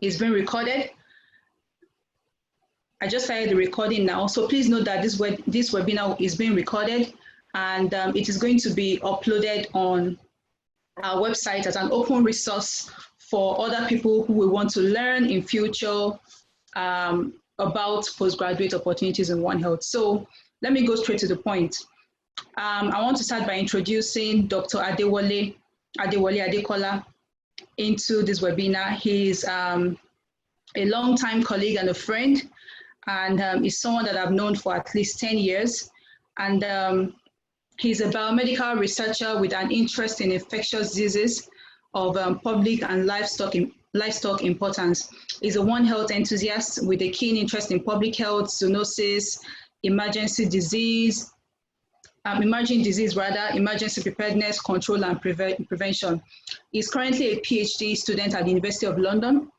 is being recorded. I just started the recording now, so please note that this webinar is being recorded, and it is going to be uploaded on our website as an open resource for other people who will want to learn in future about postgraduate opportunities in One Health. So let me go straight to the point. I want to start by introducing Dr. Adewole Adekola into this webinar. He's a longtime colleague and a friend, and he's someone that I've known for at least 10 years. And he's a biomedical researcher with an interest in infectious diseases of public and livestock importance. He's a One Health enthusiast with a keen interest in public health, zoonosis, emerging disease emergency preparedness, control, and prevention. He's currently a PhD student at the University of London,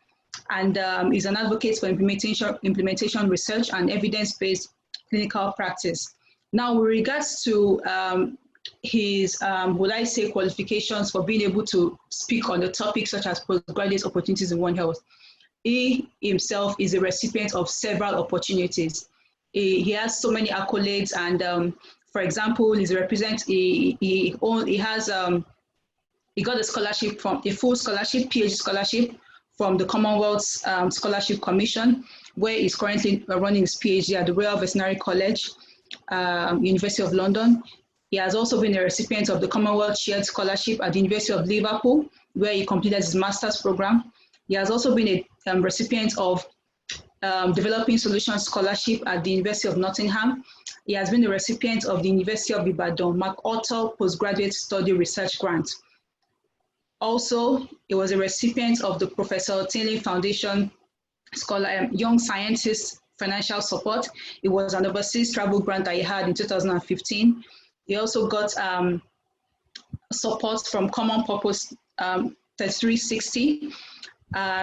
and is an advocate for implementation research and evidence-based clinical practice. Now, with regards to his, qualifications for being able to speak on the topics such as postgraduate opportunities in One Health, he himself is a recipient of several opportunities. He has so many accolades, and for example, he got a scholarship a full scholarship, PhD scholarship from the Commonwealth Scholarship Commission, where he's currently running his PhD at the Royal Veterinary College, University of London. He has also been a recipient of the Commonwealth Shared Scholarship at the University of Liverpool, where he completed his master's program. He has also been a recipient of Developing Solutions Scholarship at the University of Nottingham. He has been a recipient of the University of Ibadan MacArthur Postgraduate Study Research Grant. Also, he was a recipient of the Professor Tinley Foundation Scholar Young Scientist Financial Support. It was an overseas travel grant that he had in 2015. He also got support from Common Purpose 3360.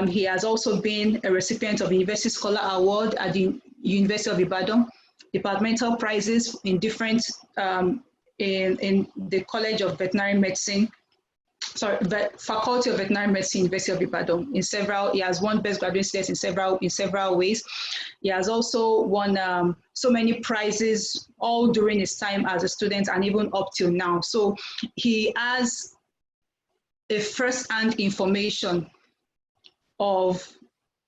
He has also been a recipient of the University Scholar Award at the University of Ibadan, departmental prizes in different, in the College of Veterinary Medicine, Faculty of Veterinary Medicine, University of Ibadan. He has won Best Graduate Student in several ways. He has also won so many prizes all during his time as a student and even up till now. So he has a first-hand information of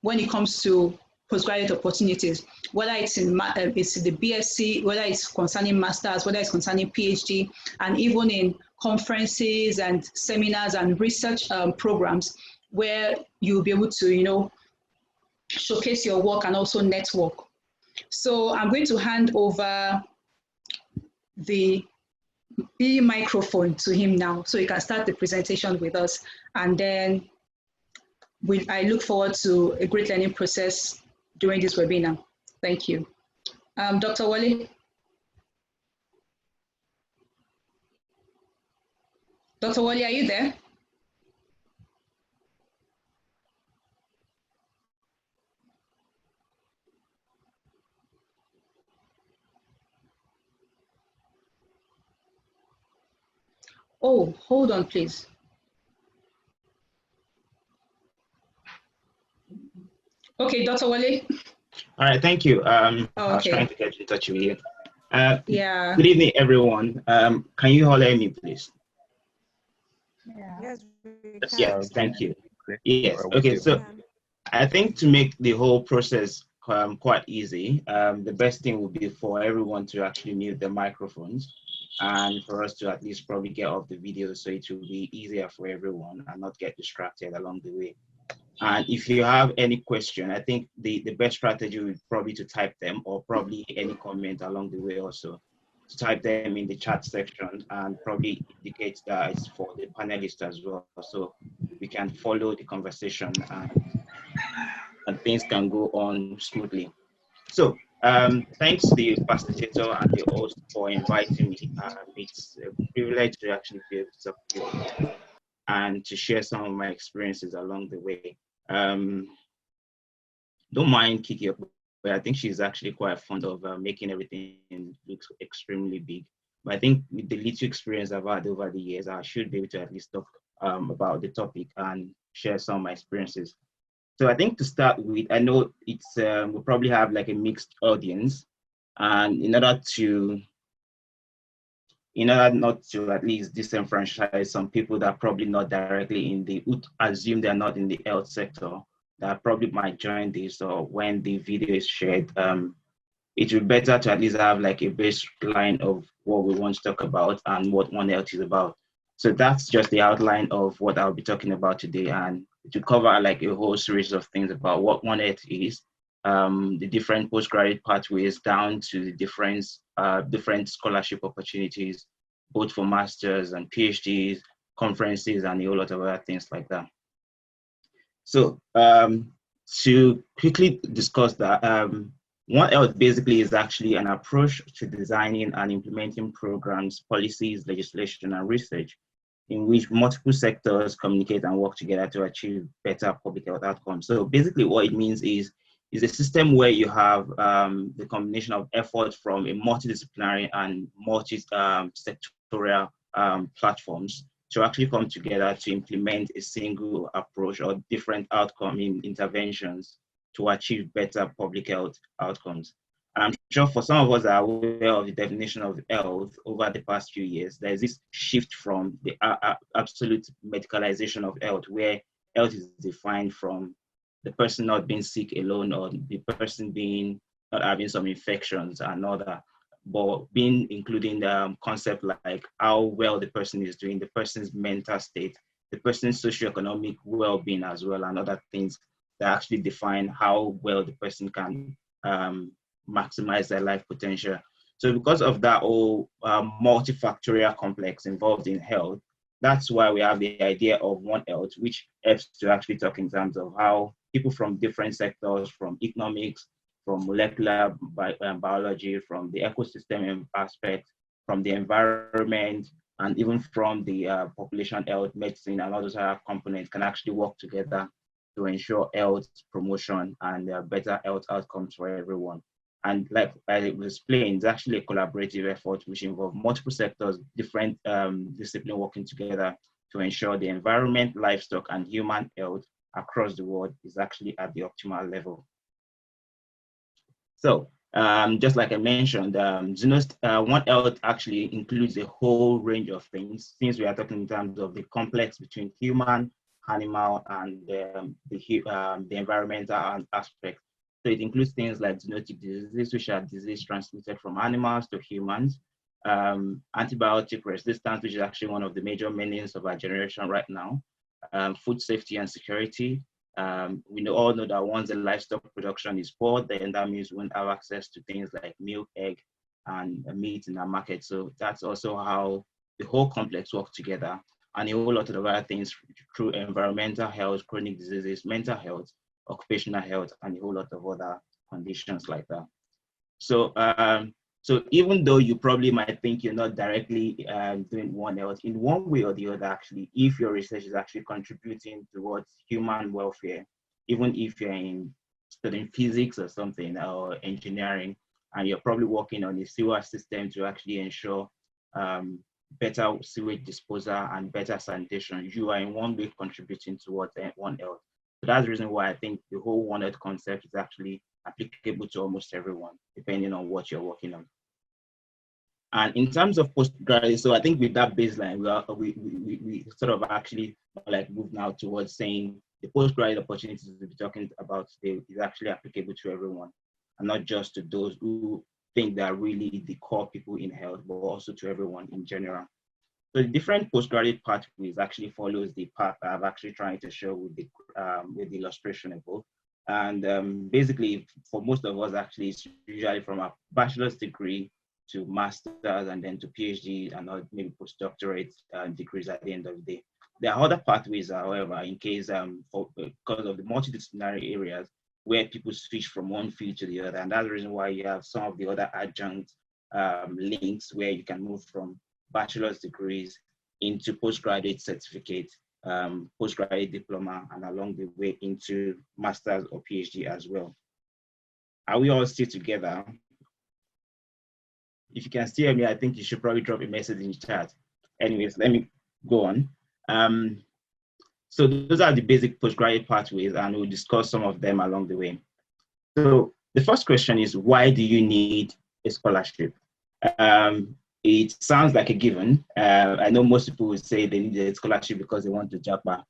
when it comes to postgraduate opportunities, whether it's in the BSc, whether it's concerning masters, whether it's concerning PhD, and even in conferences and seminars and research programs where you'll be able to, showcase your work and also network. So I'm going to hand over the microphone to him now, so he can start the presentation with us, and then I look forward to a great learning process during this webinar. Thank you. Dr. Wale? Dr. Wale, are you there? Oh, hold on, please. Okay, Dr. Wale. All right, thank you. Okay. I was trying to get in touch with you. Yeah. Good evening, everyone. Can you all hear me, please? Yeah. Yes, we can. Yes, thank you. Yes, okay, so I think to make the whole process quite easy, the best thing would be for everyone to actually mute the microphones and for us to at least probably get off the video so it will be easier for everyone and not get distracted along the way. And if you have any question, I think the best strategy would probably to type them, or probably any comment along the way also, to type them in the chat section and probably indicate that it's for the panelists as well, so we can follow the conversation and things can go on smoothly. So thanks to the facilitator and the host for inviting me. It's a privilege to actually be able to talk to you and to share some of my experiences along the way. Don't mind Kiki, but I think she's actually quite fond of making everything look extremely big. But I think with the little experience I've had over the years, I should be able to at least talk about the topic and share some of my experiences. So I think to start with, I know it's we'll probably have like a mixed audience, and in order not to at least disenfranchise some people that are probably not directly in the, assume they're not in the health sector, that probably might join this, or when the video is shared, it would be better to at least have like a baseline of what we want to talk about and what One Health is about. So that's just the outline of what I'll be talking about today, and to cover like a whole series of things about what One Health is, the different postgraduate pathways down to the different scholarship opportunities, both for masters and PhDs, conferences, and a whole lot of other things like that. So to quickly discuss that, One Health basically is actually an approach to designing and implementing programs, policies, legislation, and research in which multiple sectors communicate and work together to achieve better public health outcomes. So basically what it means is a system where you have the combination of effort from a multidisciplinary and multi-sectorial platforms to actually come together to implement a single approach or different outcome in interventions to achieve better public health outcomes. I'm sure for some of us that are aware of the definition of health over the past few years, there's this shift from the absolute medicalization of health, where health is defined from the person not being sick alone, or the person not having some infections and all that, but including the concept like how well the person is doing, the person's mental state, the person's socioeconomic well-being as well, and other things that actually define how well the person can maximize their life potential. So because of that whole multifactorial complex involved in health, that's why we have the idea of One Health, which helps to actually talk in terms of how people from different sectors, from economics, from molecular biology, from the ecosystem aspect, from the environment, and even from the population health, medicine, and all those other components can actually work together to ensure health promotion and better health outcomes for everyone. And like I explained, it's actually a collaborative effort which involves multiple sectors, different disciplines working together to ensure the environment, livestock, and human health across the world is actually at the optimal level. So just like I mentioned, One Health actually includes a whole range of things, since we are talking in terms of the complex between human, animal, and the environmental aspect. So it includes things like zoonotic diseases, which are diseases transmitted from animals to humans, antibiotic resistance, which is actually one of the major menaces of our generation right now, food safety and security. We all know that once the livestock production is poor, then that means we won't have access to things like milk, egg, and meat in our market. So that's also how the whole complex works together, and a whole lot of other things through environmental health, chronic diseases, mental health, occupational health, and a whole lot of other conditions like that. So, so even though you probably might think you're not directly doing One Health, in one way or the other, actually, if your research is actually contributing towards human welfare, even if you're studying physics or something, or engineering, and you're probably working on a sewer system to actually ensure better sewage disposal and better sanitation, you are in one way contributing towards One Health. So that's the reason why I think the whole One Health concept is actually applicable to almost everyone, depending on what you're working on. And in terms of postgraduate, so I think with that baseline, we sort of actually like move now towards saying the postgraduate opportunities we'll be talking about today is actually applicable to everyone, and not just to those who think they're really the core people in health, but also to everyone in general. So the different postgraduate pathways actually follows the path I've actually tried to show with the illustration above. And basically, for most of us, actually, it's usually from a bachelor's degree to master's, and then to PhD, and maybe postdoctorate degrees at the end of the day. There are other pathways, however, in case because of the multidisciplinary areas where people switch from one field to the other, and that's the reason why you have some of the other adjunct links where you can move from bachelor's degrees into postgraduate certificate, postgraduate diploma, and along the way into master's or PhD as well. Are we all still together? If you can still hear me, I think you should probably drop a message in the chat. Anyways, let me go on. So those are the basic postgraduate pathways, and we'll discuss some of them along the way. So the first question is, why do you need a scholarship? It sounds like a given. I know most people would say they need a scholarship because they want to japa,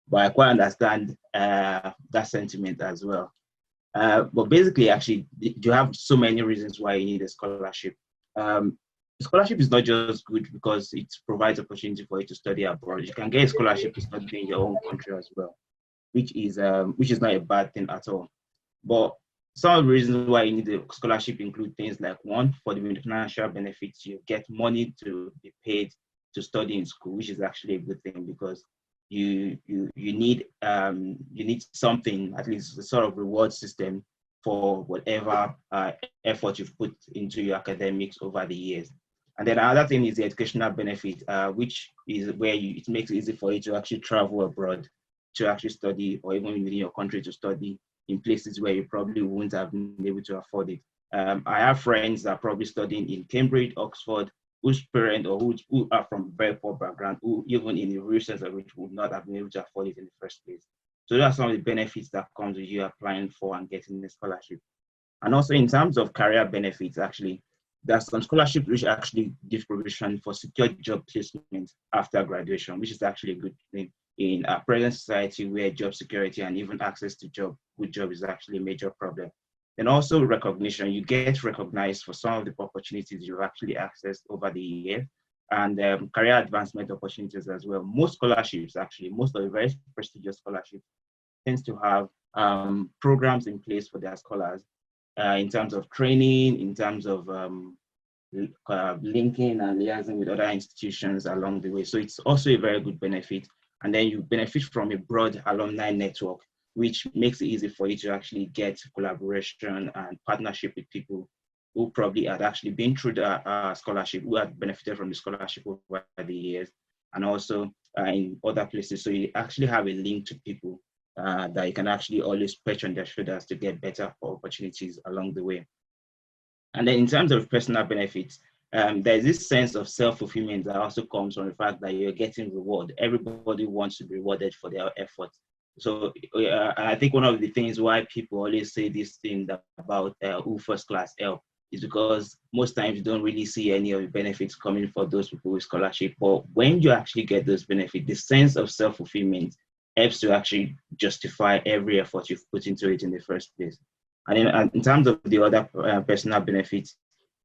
but I quite understand that sentiment as well. But basically, actually, you have so many reasons why you need a scholarship. Scholarship is not just good because it provides opportunity for you to study abroad. You can get a scholarship to study in your own country as well, which is not a bad thing at all. But some of the reasons why you need a scholarship include things like, one, for the financial benefits, you get money to be paid to study in school, which is actually a good thing because you need something, at least a sort of reward system for whatever effort you've put into your academics over the years. And then another thing is the educational benefit, which is where it makes it easy for you to actually travel abroad to actually study, or even within your country to study in places where you probably wouldn't have been able to afford it. I have friends that are probably studying in Cambridge, Oxford, whose parents or who are from very poor background, who even in the real sense of which would not have been able to afford it in the first place. So those are some of the benefits that comes with you applying for and getting the scholarship. And also in terms of career benefits, actually, there are some scholarships which actually give provision for secure job placement after graduation, which is actually a good thing in our present society where job security and even access to good job is actually a major problem. And also recognition, you get recognized for some of the opportunities you've actually accessed over the year, and career advancement opportunities as well. Most scholarships, actually, most of the very prestigious scholarships tends to have programs in place for their scholars in terms of training, in terms of linking and liaising with other institutions along the way. So it's also a very good benefit. And then you benefit from a broad alumni network, which makes it easy for you to actually get collaboration and partnership with people who probably had actually been through the scholarship, who had benefited from the scholarship over the years, and also in other places. So you actually have a link to people that you can actually always patch on their shoulders to get better opportunities along the way. And then in terms of personal benefits, there's this sense of self-fulfillment that also comes from the fact that you're getting reward. Everybody wants to be rewarded for their effort. So I think one of the things why people always say this thing about who first class help is because most times you don't really see any of the benefits coming for those people with scholarship. But when you actually get those benefits, the sense of self-fulfillment helps to actually justify every effort you've put into it in the first place. And in terms of the other personal benefits,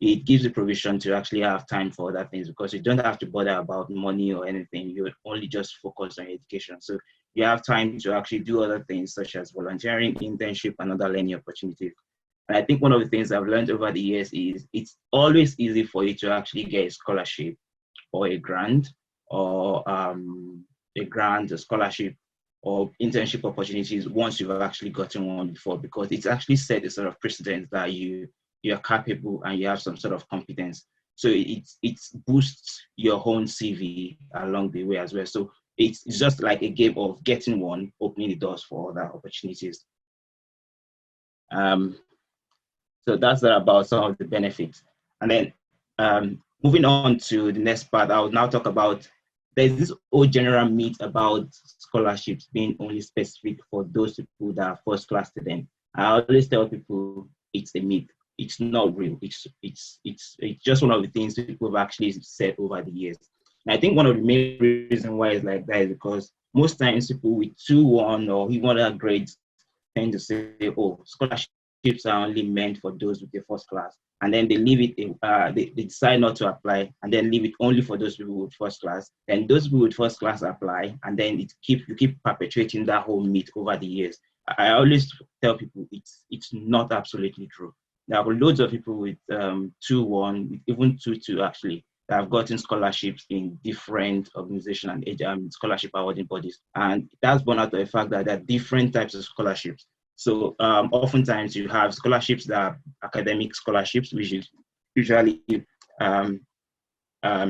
it gives you provision to actually have time for other things because you don't have to bother about money or anything. You only just focus on education. So you have time to actually do other things such as volunteering, internship, and other learning opportunities. And I think one of the things I've learned over the years is it's always easy for you to actually get a scholarship or a grant or a scholarship or internship opportunities once you've actually gotten one before, because it's actually set a sort of precedent that you're capable and you have some sort of competence. So it boosts your own CV along the way as well. So it's just like a game of getting one, opening the doors for other opportunities. So that's about some of the benefits. And then moving on to the next part, I will now talk about, there's this old general myth about scholarships being only specific for those people that are first class students. I always tell people it's a myth. It's not real. It's just one of the things people have actually said over the years. And I think one of the main reasons why it's like that is because most times people with 2-1 or even other grades tend to say, oh, scholarships are only meant for those with the first class. And then they leave it, they decide not to apply and then leave it only for those people with first class. And those people with first class apply, and then you keep perpetuating that whole myth over the years. I always tell people it's not absolutely true. There are loads of people with 2-1, even 2-2 actually, that have gotten scholarships in different organizations and scholarship awarding bodies. And that's born out of the fact that there are different types of scholarships. So oftentimes you have scholarships that are academic scholarships, which is usually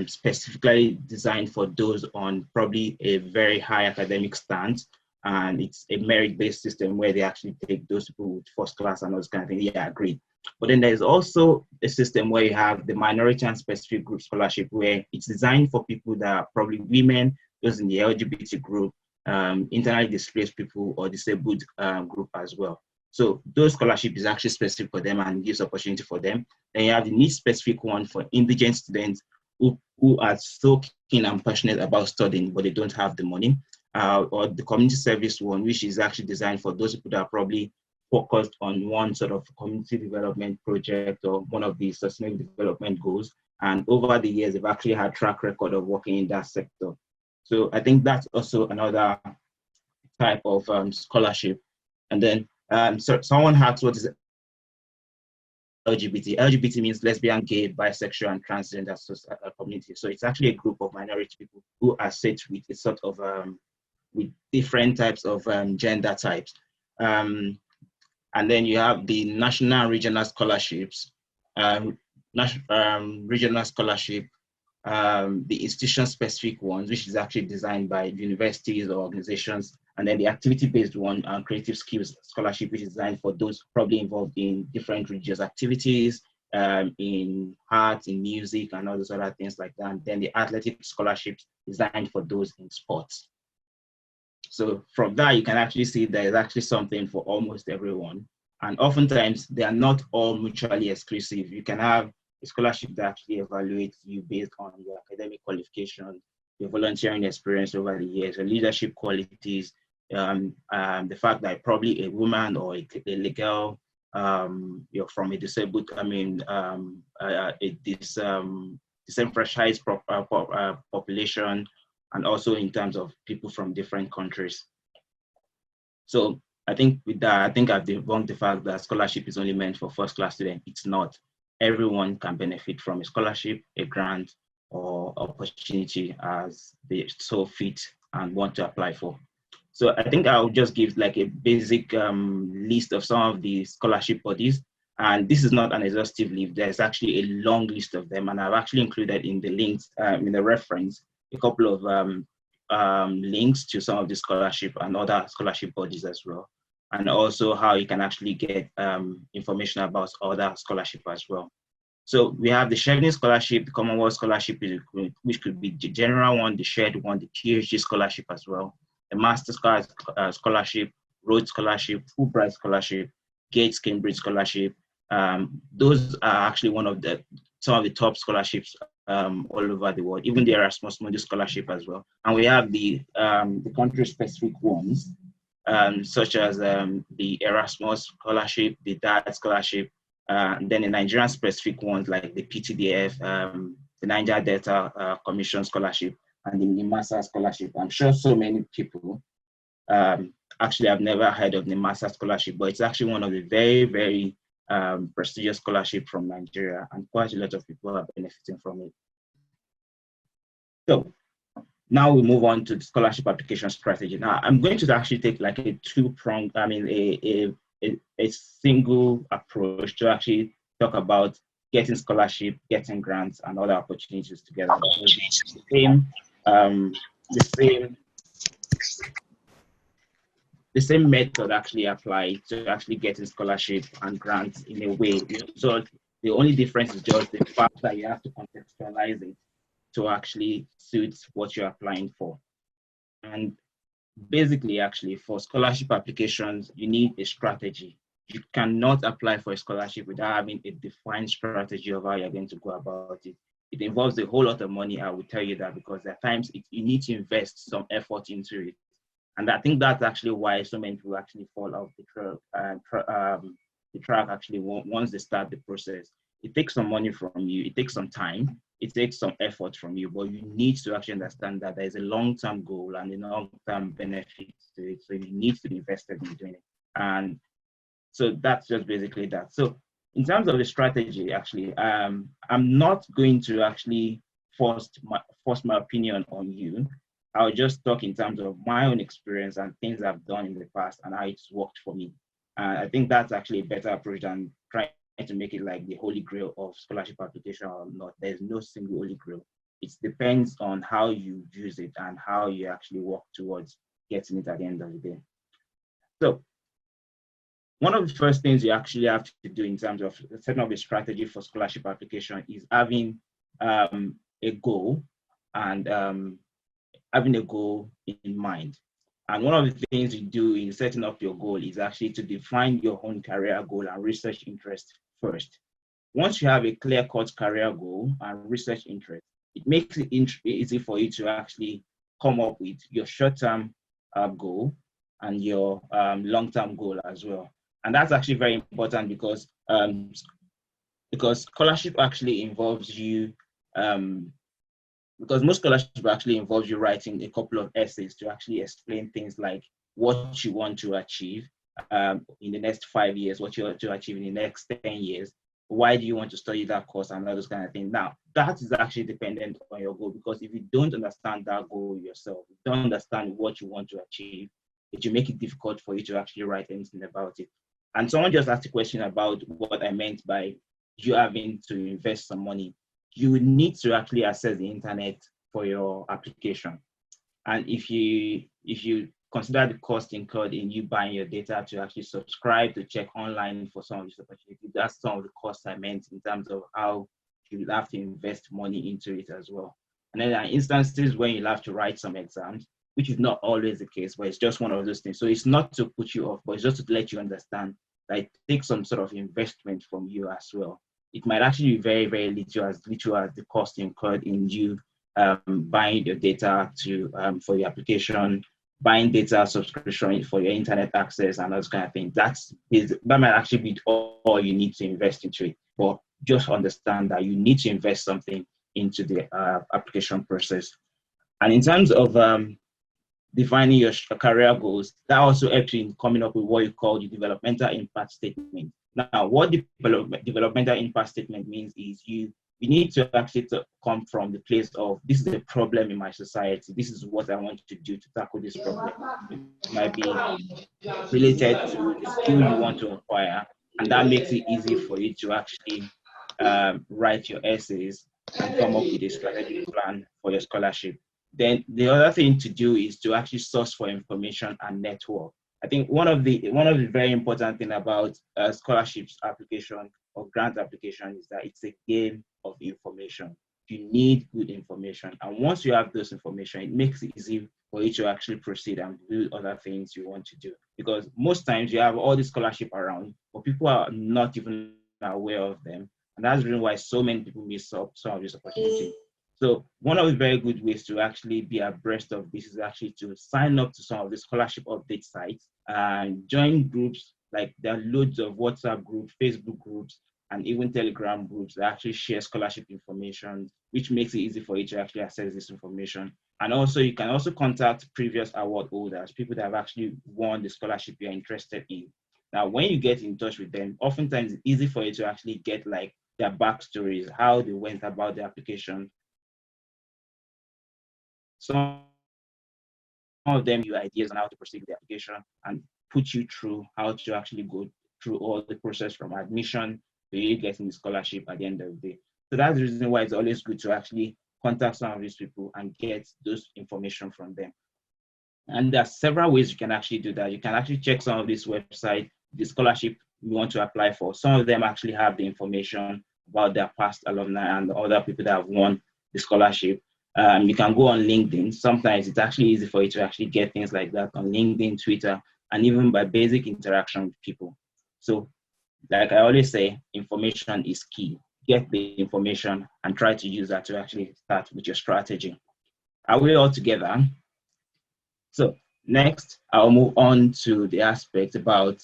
specifically designed for those on probably a very high academic stance. And it's a merit-based system where they actually take those people with first class and those kind of things. Yeah, agreed. But then there's also a system where you have the minority and specific group scholarship, where it's designed for people that are probably women, those in the LGBT group, internally displaced people or disabled group as well. So those scholarship is actually specific for them and gives opportunity for them. Then you have the need-specific one for indigent students who are so keen and passionate about studying, but they don't have the money, or the community service one, which is actually designed for those people that are probably focused on one sort of community development project or one of the sustainable development goals. And over the years, they've actually had track record of working in that sector. So I think that's also another type of scholarship. And then so someone asked, what is LGBT? LGBT means lesbian, gay, bisexual, and transgender community. So it's actually a group of minority people who are set with a sort of with different types of gender types. And then you have the national and regional scholarships, regional scholarship, the institution-specific ones, which is actually designed by universities or organizations, and then the activity-based one, creative skills scholarship, which is designed for those probably involved in different religious activities, in art, in music, and all those other things like that. And then the athletic scholarships designed for those in sports. So from that, you can actually see there is actually something for almost everyone. And oftentimes, they are not all mutually exclusive. You can have a scholarship that actually evaluates you based on your academic qualifications, your volunteering experience over the years, your leadership qualities, the fact that probably a woman or a legal, you're from a disabled, disenfranchised population, and also in terms of people from different countries. So I think with that, I think I've debunked the fact that scholarship is only meant for first-class students. It's not. Everyone can benefit from a scholarship, a grant, or opportunity as they so fit and want to apply for. So I think I'll just give like a basic list of some of the scholarship bodies. And this is not an exhaustive list. There's actually a long list of them. And I've actually included in the links, in the reference, a couple of links to some of the scholarship and other scholarship bodies as well. And also how you can actually get information about other scholarship as well. So we have the Chevening Scholarship, the Commonwealth Scholarship, which could be the general one, the shared one, the PhD scholarship as well, the Master Scholarship, Rhodes Scholarship, Fulbright Scholarship, Gates Cambridge Scholarship. Those are actually some of the top scholarships all over the world, even the Erasmus Mundus Scholarship as well. And we have the country-specific ones, such as the Erasmus Scholarship, the DAD Scholarship, and then the Nigerian-specific ones like the PTDF, the Niger Delta Commission Scholarship, and the NIMASA Scholarship. I'm sure so many people actually have never heard of the NIMASA Scholarship, but it's actually one of the very, very prestigious scholarships from Nigeria, and quite a lot of people are benefiting from it. So now we move on to the scholarship application strategy. Now I'm going to actually take like a two-pronged, a single approach to actually talk about getting scholarship, getting grants, and other opportunities together. The same method actually applies to actually getting scholarship and grants in a way. So the only difference is just the fact that you have to contextualize it to actually suit what you're applying for. And basically, actually, for scholarship applications, you need a strategy. You cannot apply for a scholarship without having a defined strategy of how you're going to go about it. It involves a whole lot of money, I will tell you that, because there are times you need to invest some effort into it. And I think that's actually why so many people actually fall off the track actually once they start the process. It takes some money from you, it takes some time, it takes some effort from you, but you need to actually understand that there is a long-term goal and a long-term benefit to it. So you need to be invested in doing it. And so that's just basically that. So in terms of the strategy, actually, I'm not going to actually force my opinion on you. I'll just talk in terms of my own experience and things I've done in the past and how it's worked for me. I think that's actually a better approach than trying to make it like the holy grail of scholarship application or not. There's no single holy grail. It depends on how you use it and how you actually work towards getting it at the end of the day. So one of the first things you actually have to do in terms of setting up a strategy for scholarship application is having a goal and having a goal in mind. And one of the things you do in setting up your goal is actually to define your own career goal and research interest first. Once you have a clear-cut career goal and research interest, it makes it easy for you to actually come up with your short-term goal and your long-term goal as well. And that's actually very important because scholarship actually involves you, because most scholarship actually involves you writing a couple of essays to actually explain things like what you want to achieve in the next 5 years, what you want to achieve in the next 10 years, why do you want to study that course, and all those kind of things. Now, that is actually dependent on your goal, because if you don't understand that goal yourself, you don't understand what you want to achieve, it will make it difficult for you to actually write anything about it. And someone just asked a question about what I meant by you having to invest some money. You would need to actually access the internet for your application. And if you consider the cost incurred in you buying your data to actually subscribe to check online for some of these opportunities, that's some of the costs I meant in terms of how you will have to invest money into it as well. And then there are instances when you'll have to write some exams, which is not always the case, but it's just one of those things. So it's not to put you off, but it's just to let you understand that it takes some sort of investment from you as well. It might actually be very, very little as the cost incurred in you buying your data for your application, buying data subscription for your internet access and those kind of things. That might actually be all you need to invest into it. But just understand that you need to invest something into the application process. And in terms of defining your career goals, that also helps you in coming up with what you call the developmental impact statement. Now, what the developmental impact statement means is you need to actually come from the place of, this is a problem in my society, this is what I want to do to tackle this problem. It might be related to the skill you want to acquire, and that makes it easy for you to actually write your essays and come up with a strategic plan for your scholarship. Then the other thing to do is to actually source for information and network. I think one of the very important thing about scholarships application or grant application is that it's a game of information. You need good information, and once you have those information, it makes it easy for you to actually proceed and do other things you want to do. Because most times you have all the scholarship around, but people are not even aware of them, and that's the reason why so many people miss up some of these opportunities. So one of the very good ways to actually be abreast of this is actually to sign up to some of the scholarship update sites and join groups. Like there are loads of WhatsApp groups, Facebook groups, and even Telegram groups that actually share scholarship information, which makes it easy for you to actually access this information. And also you can also contact previous award holders, people that have actually won the scholarship you're interested in. Now, when you get in touch with them, oftentimes it's easy for you to actually get like their backstories, how they went about the application. Some of them give you ideas on how to proceed with the application and put you through how to actually go through all the process from admission to you getting the scholarship at the end of the day. So that's the reason why it's always good to actually contact some of these people and get those information from them. And there are several ways you can actually do that. You can actually check some of this website, the scholarship you want to apply for. Some of them actually have the information about their past alumni and other people that have won the scholarship. You can go on LinkedIn. Sometimes it's actually easy for you to actually get things like that on LinkedIn, Twitter, and even by basic interaction with people. So like I always say, information is key. Get the information and try to use that to actually start with your strategy. Are we all together? So next, I'll move on to the aspect about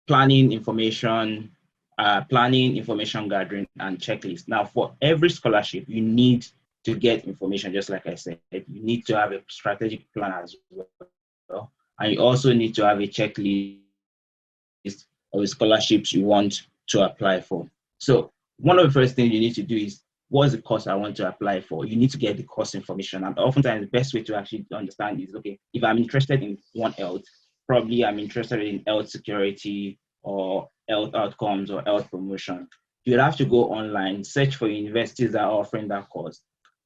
planning information gathering and checklist. Now, for every scholarship, you need to get information, just like I said. You need to have a strategic plan as well. And you also need to have a checklist of the scholarships you want to apply for. So one of the first things you need to do is, what's the course I want to apply for? You need to get the course information. And oftentimes the best way to actually understand is, okay, if I'm interested in one health, probably I'm interested in health security or health outcomes or health promotion. You'd have to go online, search for universities that are offering that course.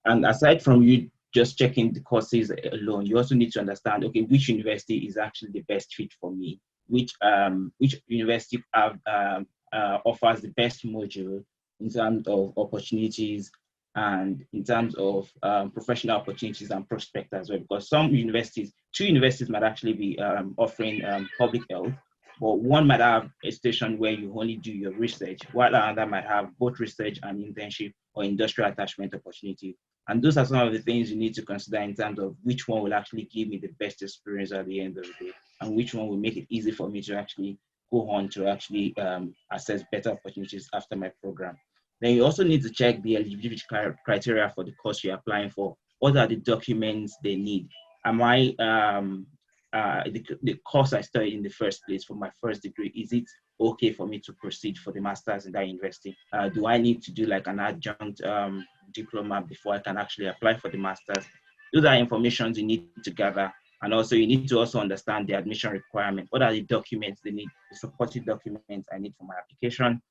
And aside from you just checking the courses alone, you also need to understand, okay, which university is actually the best fit for me, which university offers the best module in terms of opportunities and in terms of professional opportunities and prospects as well, because some universities, 2 universities might actually be offering public health, but one might have a station where you only do your research, while another might have both research and internship or industrial attachment opportunity. And those are some of the things you need to consider in terms of which one will actually give me the best experience at the end of the day, and which one will make it easy for me to actually go on to actually assess better opportunities after my program. Then you also need to check the eligibility criteria for the course you're applying for. What are the documents they need? Am I, the course I studied in the first place for my first degree, is it okay for me to proceed for the master's in that university? Do I need to do like an adjunct diploma before I can actually apply for the master's? Those are information you need to gather. And also you need to also understand the admission requirement. What are the documents they need, the supportive documents I need for my application?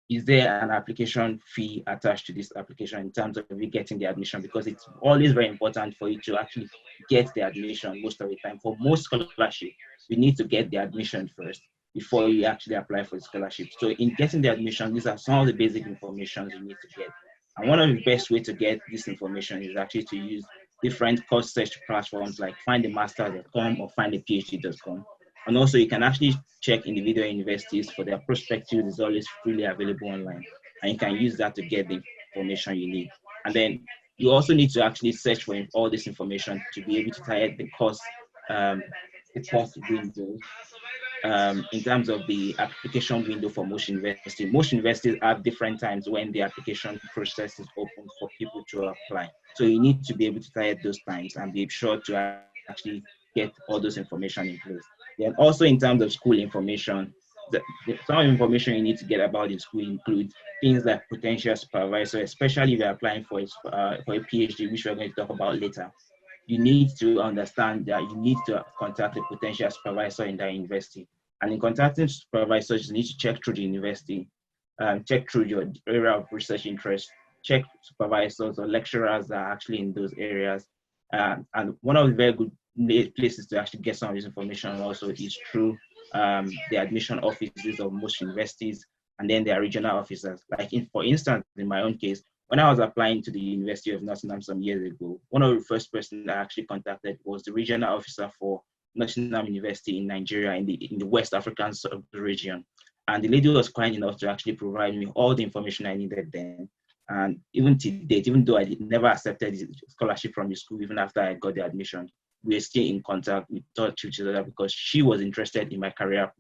Is there an application fee attached to this application in terms of you getting the admission? Because it's always very important for you to actually get the admission most of the time. For most scholarships, you need to get the admission first before you actually apply for the scholarship. So in getting the admission, these are some of the basic information you need to get. And one of the best ways to get this information is actually to use different course search platforms like findamaster.com or findaphd.com. And also you can actually check individual universities for their prospectus is always freely available online. And you can use that to get the information you need. And then you also need to actually search for all this information to be able to tie the course windows. In terms of the application window for most universities. Most universities have different times when the application process is open for people to apply. So you need to be able to tie those times and be sure to actually get all those information in place. Then also in terms of school information, some information you need to get about the school includes things like potential supervisor, especially if you're applying for a PhD, which we're going to talk about later. You need to understand that you need to contact a potential supervisor in that university. And in contacting supervisors, you need to check through the university, check through your area of research interest, check supervisors or lecturers that are actually in those areas. And one of the very good places to actually get some of this information also is through the admission offices of most universities and then their regional officers. Like for instance, in my own case, when I was applying to the University of Nottingham some years ago, one of the first persons I actually contacted was the regional officer for Nottingham University in Nigeria in the West African region. And the lady was kind enough to actually provide me all the information I needed then. And even to date, even though I never accepted the scholarship from the school, even after I got the admission, we're still in contact. We talk to each other because she was interested in my career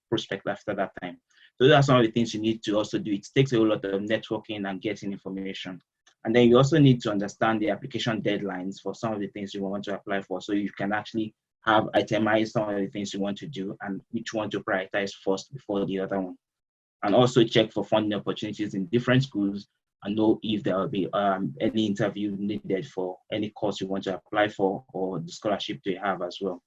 prospect after that time. So those are some of the things you need to also do. It takes a whole lot of networking and getting information. And then you also need to understand the application deadlines for some of the things you want to apply for, so you can actually have itemized some of the things you want to do and which one to prioritize first before the other one. And also check for funding opportunities in different schools and know if there will be any interview needed for any course you want to apply for or the scholarship they have as well.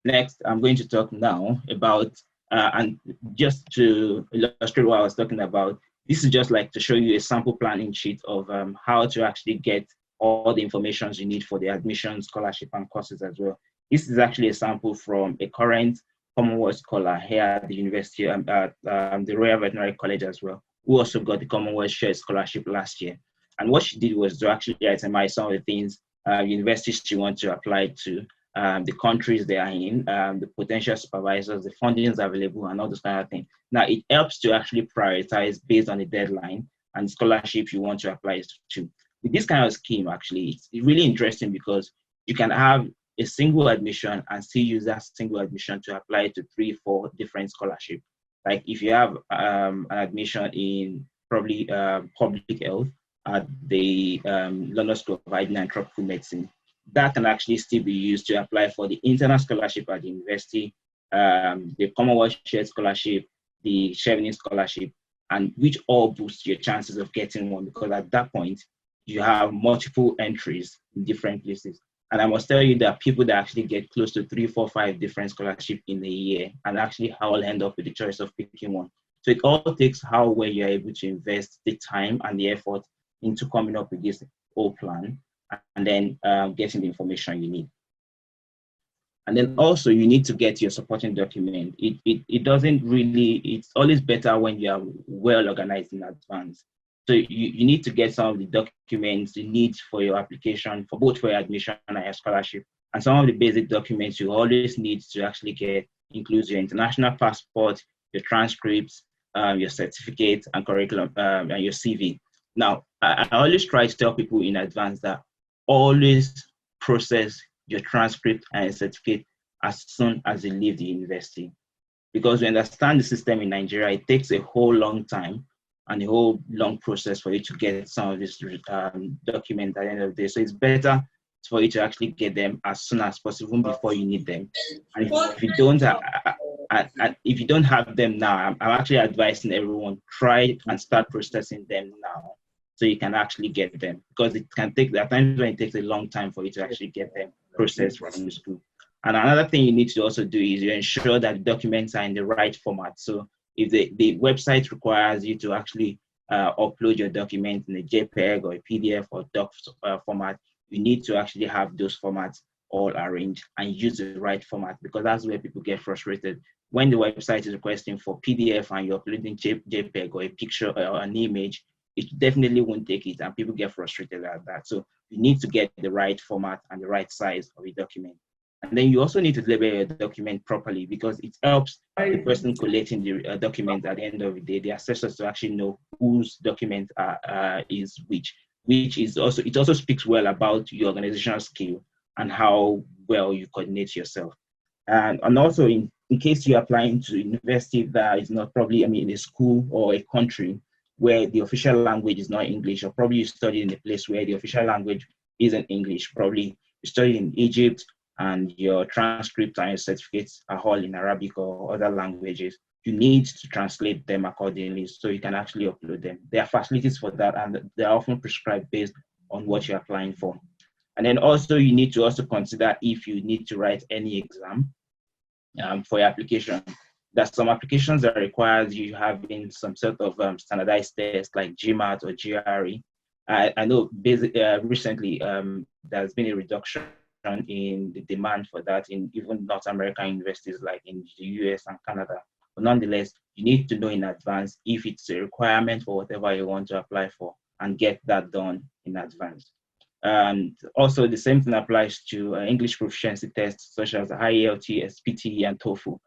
Next, I'm going to talk now about, and just to illustrate what I was talking about, this is just like to show you a sample planning sheet of how to actually get all the information you need for the admission, scholarship, and courses as well. This is actually a sample from a current Commonwealth scholar here at the University, at the Royal Veterinary College as well, who also got the Commonwealth Shared Scholarship last year. And what she did was to actually itemize some of the things, universities she wants to apply to, the countries they are in, the potential supervisors, the fundings available, and all those kind of things. Now, it helps to actually prioritize based on the deadline and scholarship you want to apply to. With this kind of scheme, actually, it's really interesting because you can have a single admission and still use that single admission to apply to 3-4 different scholarships. Like if you have an admission in probably public health at the London School of Hygiene and Tropical Medicine, that can actually still be used to apply for the internal scholarship at the university, the Commonwealth Shared Scholarship, the Chevening Scholarship, and which all boost your chances of getting one, because at that point, you have multiple entries in different places. And I must tell you that people that actually get close to 3, 4, 5 different scholarships in a year and actually all end up with the choice of picking one. So it all takes how well you're able to invest the time and the effort into coming up with this whole plan and then getting the information you need. And then also you need to get your supporting document. It doesn't really, it's always better when you are well organized in advance. So you need to get some of the documents you need for your application, for both for your admission and your scholarship. And some of the basic documents you always need to actually get includes your international passport, your transcripts, your certificate and curriculum, and your CV. Now, I always try to tell people in advance that always process your transcript and your certificate as soon as you leave the university. Because we understand the system in Nigeria, it takes a whole long time and a whole long process for you to get some of these documents at the end of the day. So it's better for you to actually get them as soon as possible before you need them. And if you don't have them now, I'm actually advising everyone, try and start processing them now so you can actually get them, because it can take, there are times when it takes a long time for you to actually get them processed from the school. And another thing you need to also do is you ensure that the documents are in the right format. So if the website requires you to actually upload your document in a JPEG or a PDF or doc format, you need to actually have those formats all arranged and use the right format, because that's where people get frustrated. When the website is requesting for PDF and you're uploading JPEG or a picture or an image, it definitely won't take it, and people get frustrated at that. So you need to get the right format and the right size of a document. And then you also need to label your document properly, because it helps the person collating the document at the end of the day, the assessors, to actually know whose document is which is also, it also speaks well about your organizational skill and how well you coordinate yourself. And also in case you're applying to a university that is not probably, a school or a country where the official language is not English, or probably you study in a place where the official language isn't English, probably you study in Egypt and your transcript and your certificates are all in Arabic or other languages, you need to translate them accordingly so you can actually upload them. There are facilities for that, and they're often prescribed based on what you're applying for. And then also you need to also consider if you need to write any exam for your application. There's some applications that requires you having some sort of standardized test like GMAT or GRE. I know recently there's been a reduction in the demand for that in even North American universities like in the US and Canada. But nonetheless, you need to know in advance if it's a requirement for whatever you want to apply for, and get that done in advance. And also the same thing applies to English proficiency tests such as IELTS, SPT, and TOEFL.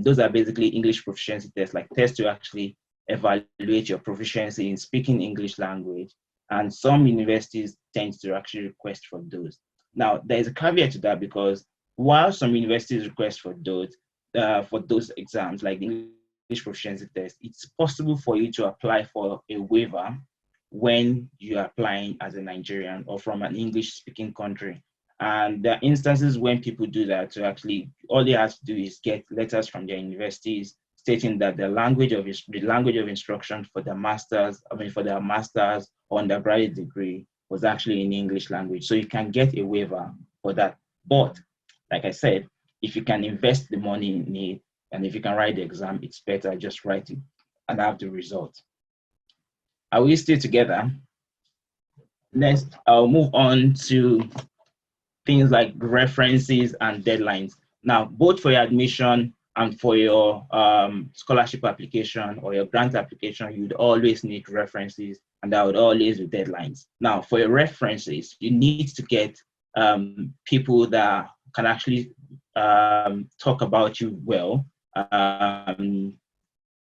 Those are basically English proficiency tests, like tests to actually evaluate your proficiency in speaking English language. And some universities tend to actually request for those. Now, there's a caveat to that, because while some universities request for those exams, like the English proficiency test, it's possible for you to apply for a waiver when you're applying as a Nigerian or from an English-speaking country. And there are instances when people do that, to actually, all they have to do is get letters from their universities stating that the language of instruction for their master's or undergraduate degree was actually in English language. So you can get a waiver for that. But like I said, if you can invest the money in it, and if you can write the exam, it's better just write it and have the result. Are we still together? Next, I'll move on to things like references and deadlines. Now, both for your admission and for your scholarship application or your grant application, you'd always need references, and that would always be deadlines. Now, for your references, you need to get people that can actually talk about you well,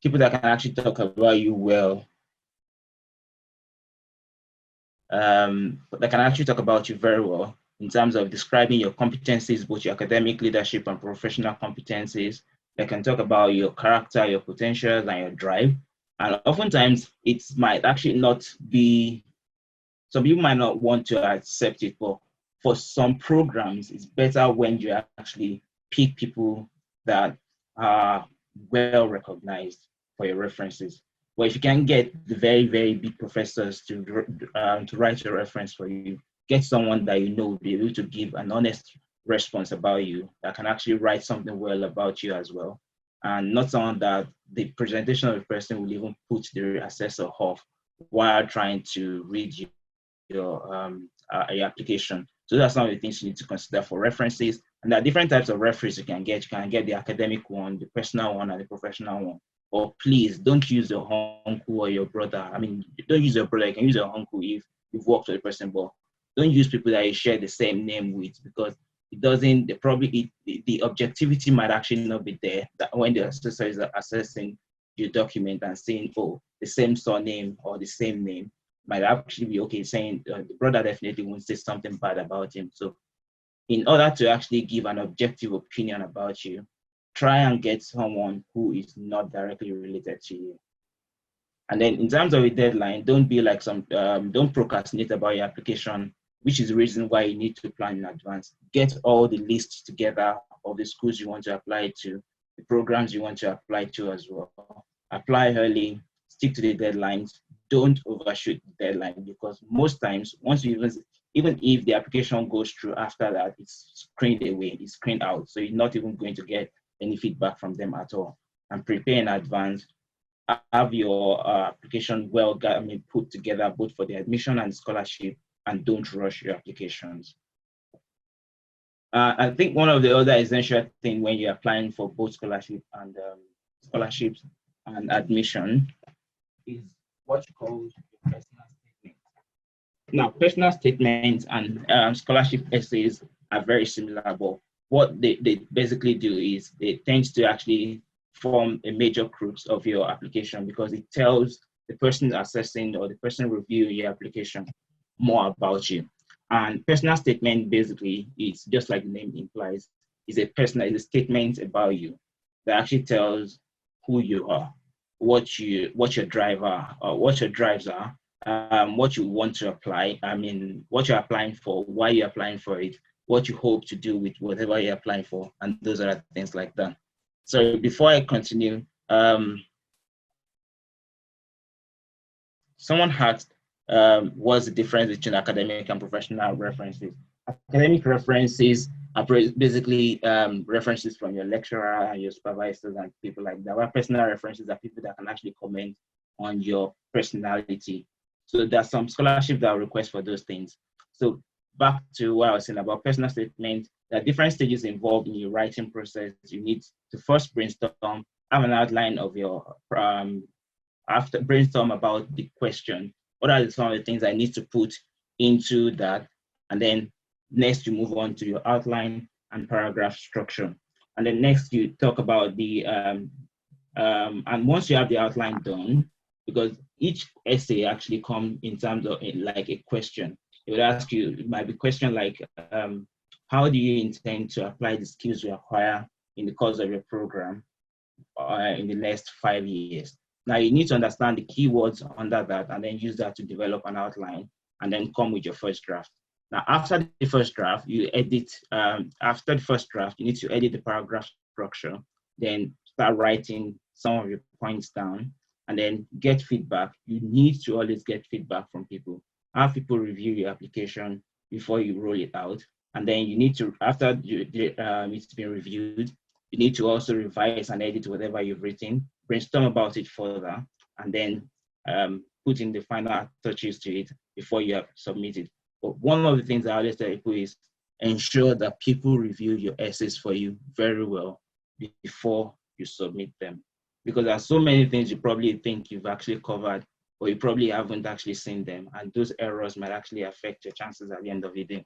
people that can actually talk about you well, that can actually talk about you very well in terms of describing your competencies, both your academic, leadership, and professional competencies. They can talk about your character, your potentials, and your drive. And oftentimes, it might actually not be, some people might not want to accept it, but for some programs, it's better when you actually pick people that are well recognized for your references. Well, if you can get the very, very big professors to write a reference for you, get someone that you know will be able to give an honest response about you, that can actually write something well about you as well, and not someone that the presentation of the person will even put the assessor off while trying to read your application. So that's some of the things you need to consider for references. And there are different types of references you can get. You can get the academic one, the personal one, and the professional one. or please don't use your uncle or your brother. I mean, don't use your brother. You can use your uncle if you've worked with a person, but don't use people that you share the same name with, because it doesn't, the objectivity might actually not be there that when the assessor is assessing your document and saying, oh, the same surname or the same name, might actually be okay, saying the brother definitely won't say something bad about him. So in order to actually give an objective opinion about you, try and get someone who is not directly related to you. And then in terms of a deadline, don't be like don't procrastinate about your application, which is the reason why you need to plan in advance. Get all the lists together of the schools you want to apply to, the programs you want to apply to as well. Apply early, stick to the deadlines. Don't overshoot the deadline, because most times, once you even if the application goes through after that, it's screened away, it's screened out. So you're not even going to get any feedback from them at all. And prepare in advance. Have your application well put together, both for the admission and scholarship, and don't rush your applications. I think one of the other essential things when you're applying for both scholarship and scholarships and admission is what you call personal statement. Now, personal statements and scholarship essays are very similar, but what they basically do is they tend to actually form a major crux of your application, because it tells the person assessing or the person reviewing your application more about you. And personal statement basically is just like the name implies, is a statement about you that actually tells who you are, what your driver or what your drives are, what you want to apply. I mean, what you're applying for, why you're applying for it, what you hope to do with whatever you're applying for, and those are things like that. So before I continue, someone asked, what's the difference between academic and professional references? Academic references are basically references from your lecturer and your supervisors and people like that. While personal references are people that can actually comment on your personality. So there's some scholarships that request for those things. So back to what I was saying about personal statement, there are different stages involved in your writing process. You need to first brainstorm, have an outline of your, after brainstorm about the question. What are some of the things I need to put into that? And then next you move on to your outline and paragraph structure. And then next you talk about the, and once you have the outline done, because each essay actually comes in terms of like a question. It would ask you, it might be a question like, how do you intend to apply the skills you acquire in the course of your program in the next 5 years? Now you need to understand the keywords under that and then use that to develop an outline and then come with your first draft. Now after the first draft, you edit, after the first draft, you need to edit the paragraph structure, then start writing some of your points down and then get feedback. You need to always get feedback from people. Have people review your application before you roll it out. And then you need to, after it's been reviewed, you need to also revise and edit whatever you've written, brainstorm about it further, and then put in the final touches to it before you have submitted. But one of the things I always tell people is ensure that people review your essays for you very well before you submit them. Because there are so many things you probably think you've actually covered, or you probably haven't actually seen them, and those errors might actually affect your chances at the end of the day.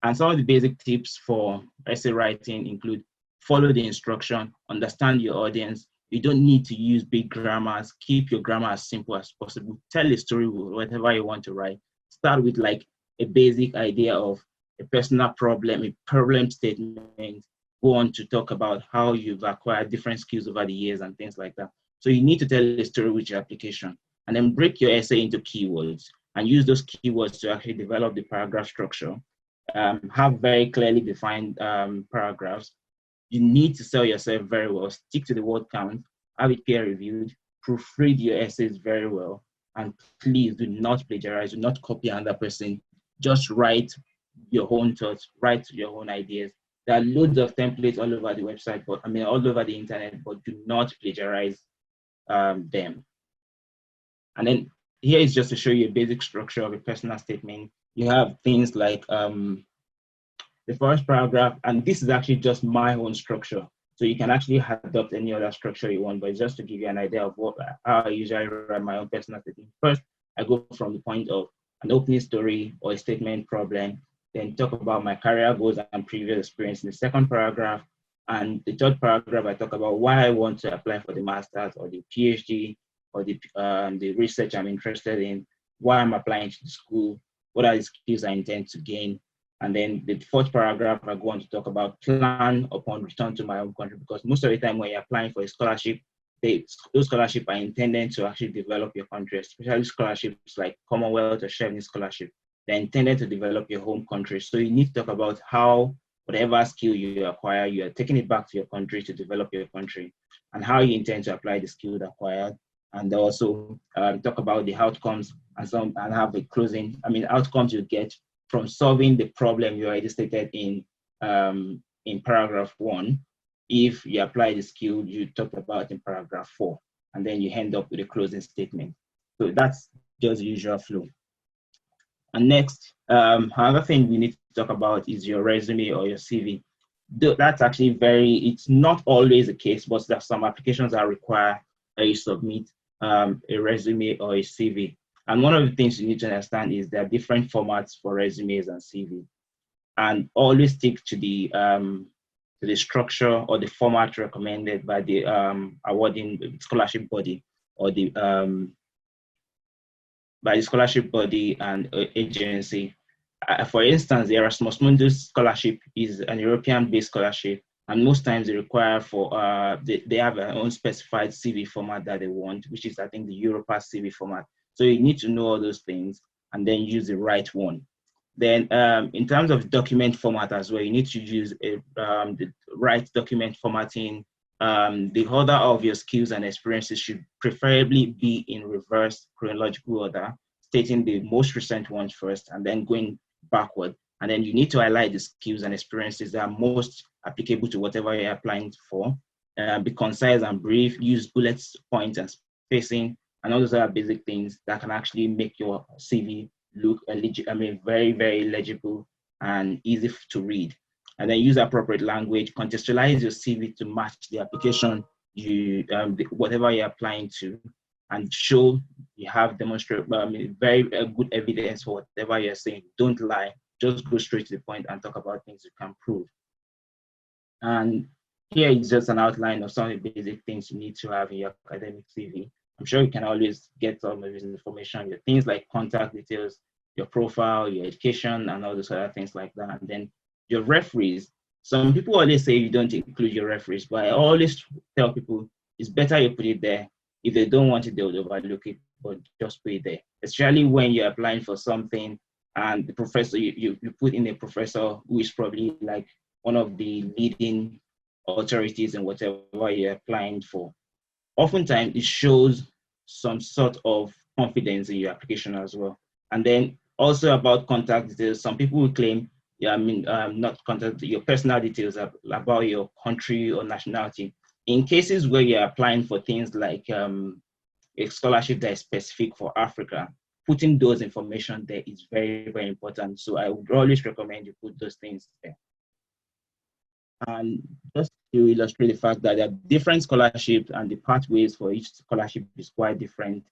And some of the basic tips for essay writing include follow the instruction, understand your audience. You don't need to use big grammars. Keep your grammar as simple as possible. Tell a story with whatever you want to write. Start with like a basic idea of a personal problem, a problem statement. Go on to talk about how you've acquired different skills over the years and things like that. So you need to tell a story with your application, and then break your essay into keywords and use those keywords to actually develop the paragraph structure. Have very clearly defined paragraphs. You need to sell yourself very well. Stick to the word count, have it peer reviewed, proofread your essays very well, and please do not plagiarize, do not copy another person. Just write your own thoughts, write your own ideas. There are loads of templates all over the website, but all over the internet, but do not plagiarize them. And then here is just to show you a basic structure of a personal statement. You have things like the first paragraph, and this is actually just my own structure. So you can actually adopt any other structure you want, but it's just to give you an idea of how I usually run my own personal setting. First, I go from the point of an opening story or a statement problem, then talk about my career goals and previous experience in the second paragraph. And the third paragraph, I talk about why I want to apply for the master's or the PhD or the research I'm interested in, why I'm applying to the school, what are the skills I intend to gain. And then the fourth paragraph, I go on to talk about plan upon return to my home country, because most of the time when you're applying for a scholarship, those scholarships are intended to actually develop your country, especially scholarships like Commonwealth or Chevron scholarship. They're intended to develop your home country. So you need to talk about how whatever skill you acquire, you are taking it back to your country to develop your country, and how you intend to apply the skill acquired. And also talk about the outcomes and have a closing, outcomes you get from solving the problem you already stated in paragraph 1, if you apply the skill you talked about in paragraph 4, and then you end up with a closing statement. So that's just the usual flow. And next, another thing we need to talk about is your resume or your CV. That's actually it's not always the case, but there are some applications that require that you submit a resume or a CV. And one of the things you need to understand is there are different formats for resumes and CV. And always stick to the structure or the format recommended by the awarding scholarship body or by the scholarship body and agency. For instance, the Erasmus Mundus scholarship is an European-based scholarship, and most times they require they have their own specified CV format that they want, which is, I think, the Europass CV format. So you need to know all those things and then use the right one. Then in terms of document format as well, you need to use the right document formatting. The order of your skills and experiences should preferably be in reverse chronological order, stating the most recent ones first and then going backward. And then you need to highlight the skills and experiences that are most applicable to whatever you're applying for. Be concise and brief, use bullet points and spacing, and all those other basic things that can actually make your CV look very, very legible and easy to read. And then use appropriate language, contextualize your CV to match the application whatever you're applying to, and show you have demonstrated very good evidence for whatever you're saying. Don't lie, just go straight to the point and talk about things you can prove. And here is just an outline of some of the basic things you need to have in your academic CV. I'm sure you can always get some of this information, your things like contact details, your profile, your education, and all those other things like that. And then your referees. Some people always say you don't include your referees, but I always tell people it's better you put it there. If they don't want it, they'll overlook it, but just put it there. Especially when you're applying for something and the professor, you put in a professor who is probably like one of the leading authorities in whatever you're applying for. Oftentimes it shows some sort of confidence in your application as well. And then also about contact details, some people will claim, not contact, your personal details about your country or nationality. In cases where you're applying for things like a scholarship that is specific for Africa, putting those information there is very, very important. So I would always recommend you put those things there. And just to illustrate the fact that there are different scholarships and the pathways for each scholarship is quite different.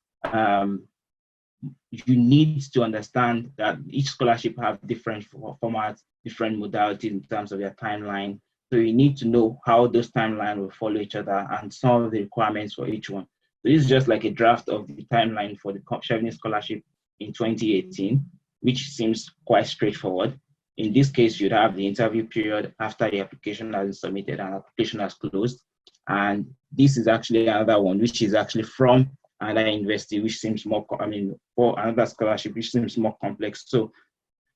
You need to understand that each scholarship have different formats, different modalities in terms of their timeline. So you need to know how those timelines will follow each other and some of the requirements for each one. So this is just like a draft of the timeline for the Chevron scholarship in 2018, which seems quite straightforward. In this case, you'd have the interview period after the application has been submitted and application has closed. And this is actually another one, which is actually from another university, which seems more, for another scholarship, which seems more complex. So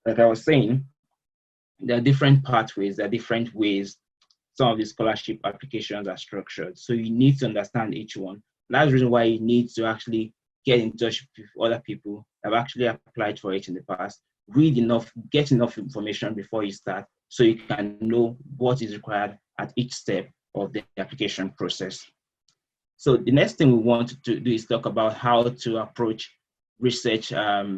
like I was saying, there are different pathways, there are different ways some of the scholarship applications are structured. So you need to understand each one. That's the reason why you need to actually get in touch with other people that have actually applied for it in the past. Read enough, get enough information before you start so you can know what is required at each step of the application process. So the next thing we want to do is talk about how to approach research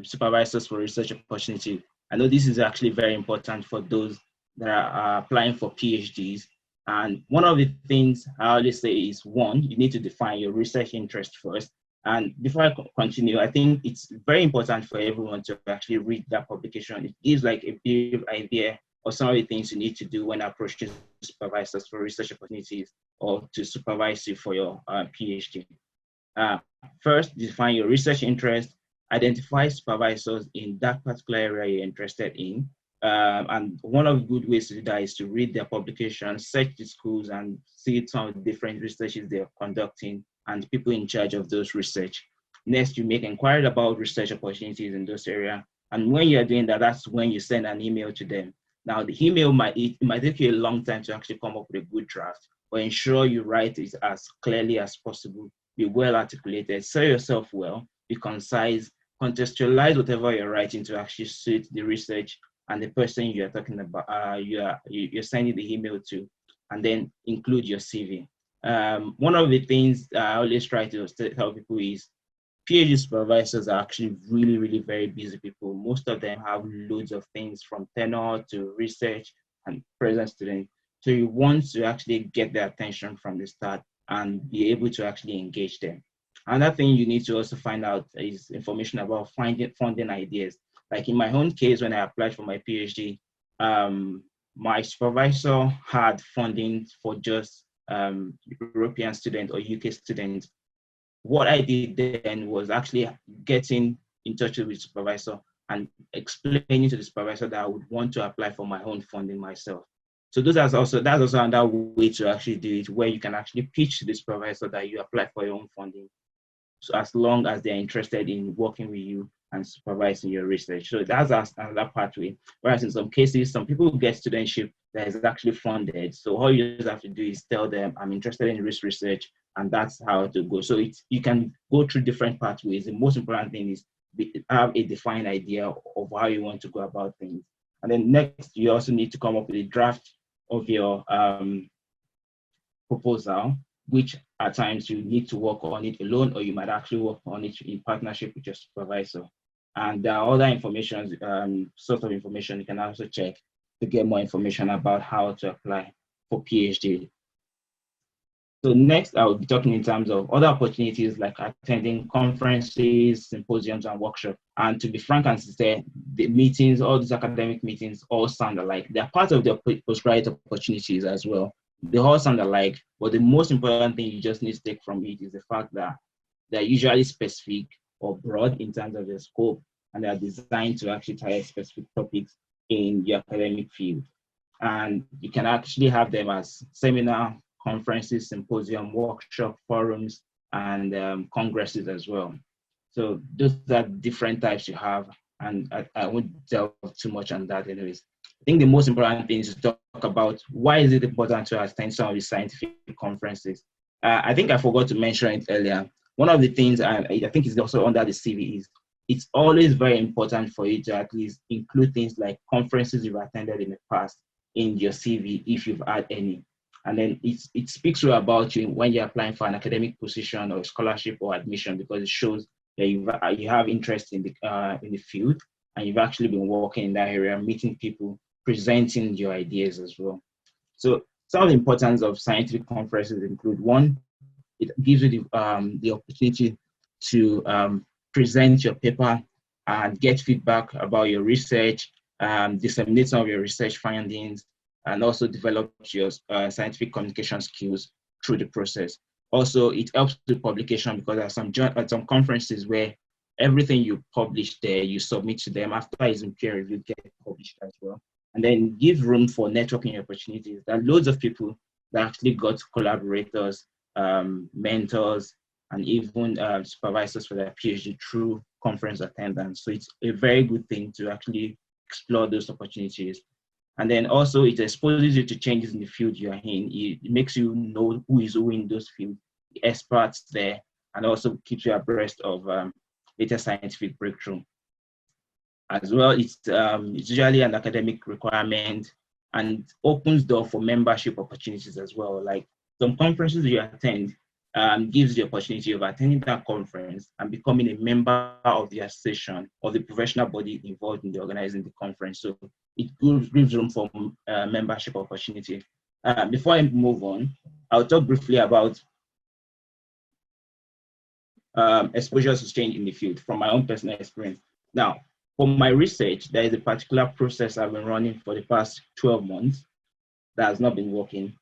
supervisors for research opportunity. I know this is actually very important for those that are applying for PhDs. And one of the things I always say is, one, you need to define your research interest first. And before I continue, I think it's very important for everyone to actually read that publication. It gives like a brief idea of some of the things you need to do when approaching supervisors for research opportunities or to supervise you for your PhD. First, define your research interest, identify supervisors in that particular area you're interested in. And one of the good ways to do that is to read their publications, search the schools and see some of the different researches they're conducting and people in charge of those research. Next, you make inquiries about research opportunities in those areas. And when you're doing that, that's when you send an email to them. Now, the email might take you a long time to actually come up with a good draft, but ensure you write it as clearly as possible, be well articulated, sell yourself well, be concise, contextualize whatever you're writing to actually suit the research and the person you're talking about, you're sending the email to, and then include your CV. One of the things I always try to tell people is PhD supervisors are actually really, really very busy people. Most of them have loads of things from tenure to research and present students. So you want to actually get their attention from the start and be able to actually engage them. Another thing you need to also find out is information about funding ideas. Like in my own case, when I applied for my PhD, my supervisor had funding for just European students or UK students. What I did then was actually getting in touch with the supervisor and explaining to the supervisor that I would want to apply for my own funding myself. So that's also another way to actually do it, where you can actually pitch to the supervisor that you apply for your own funding, so as long as they're interested in working with you and supervising your research. So that's another pathway. Whereas in some cases, some people get studentship that is actually funded. So all you just have to do is tell them, I'm interested in research, and that's how to go. So you can go through different pathways. The most important thing is have a defined idea of how you want to go about things. And then next, you also need to come up with a draft of your proposal, which at times you need to work on it alone, or you might actually work on it in partnership with your supervisor. And there are other information, sort of information you can also check to get more information about how to apply for PhD. So next, I will be talking in terms of other opportunities like attending conferences, symposiums, and workshops. And to be frank and sincere, the meetings, all these academic meetings all sound alike. They're part of the postgraduate opportunities as well. They all sound alike, but the most important thing you just need to take from it is the fact that they're usually specific or broad in terms of their scope, and they're designed to actually target specific topics in your academic field. And you can actually have them as seminar, conferences, symposium, workshop, forums, and congresses as well. So those are different types you have, and I won't delve too much on that anyways. I think the most important thing is to talk about why is it important to attend some of these scientific conferences. I think I forgot to mention it earlier. One of the things I think is also under the CV is it's always very important for you to at least include things like conferences you've attended in the past in your CV if you've had any. And then it speaks about you when you're applying for an academic position or scholarship or admission, because it shows that you have interest in the field and you've actually been working in that area, meeting people, presenting your ideas as well. So some of the importance of scientific conferences include: one, it gives you the opportunity to present your paper and get feedback about your research, disseminate some of your research findings, and also develop your scientific communication skills through the process. Also, it helps with publication, because there are some conferences where everything you publish there, you submit to them. After it's in peer review, get published as well. And then give room for networking opportunities. There are loads of people that actually got collaborators, mentors, and even supervisors for their PhD through conference attendance. So it's a very good thing to actually explore those opportunities. And then also it exposes you to changes in the field you are in. It makes you know who is who in those fields, the experts there, and also keeps you abreast of latest scientific breakthrough. As well, it's usually an academic requirement and opens door for membership opportunities as well. Like some conferences you attend gives the opportunity of attending that conference and becoming a member of the association or the professional body involved in the organizing the conference. So it gives room for membership opportunity Before I move on, I'll talk briefly about exposure to change in the field from my own personal experience. Now, for my research, there is a particular process I've been running for the past 12 months that has not been working.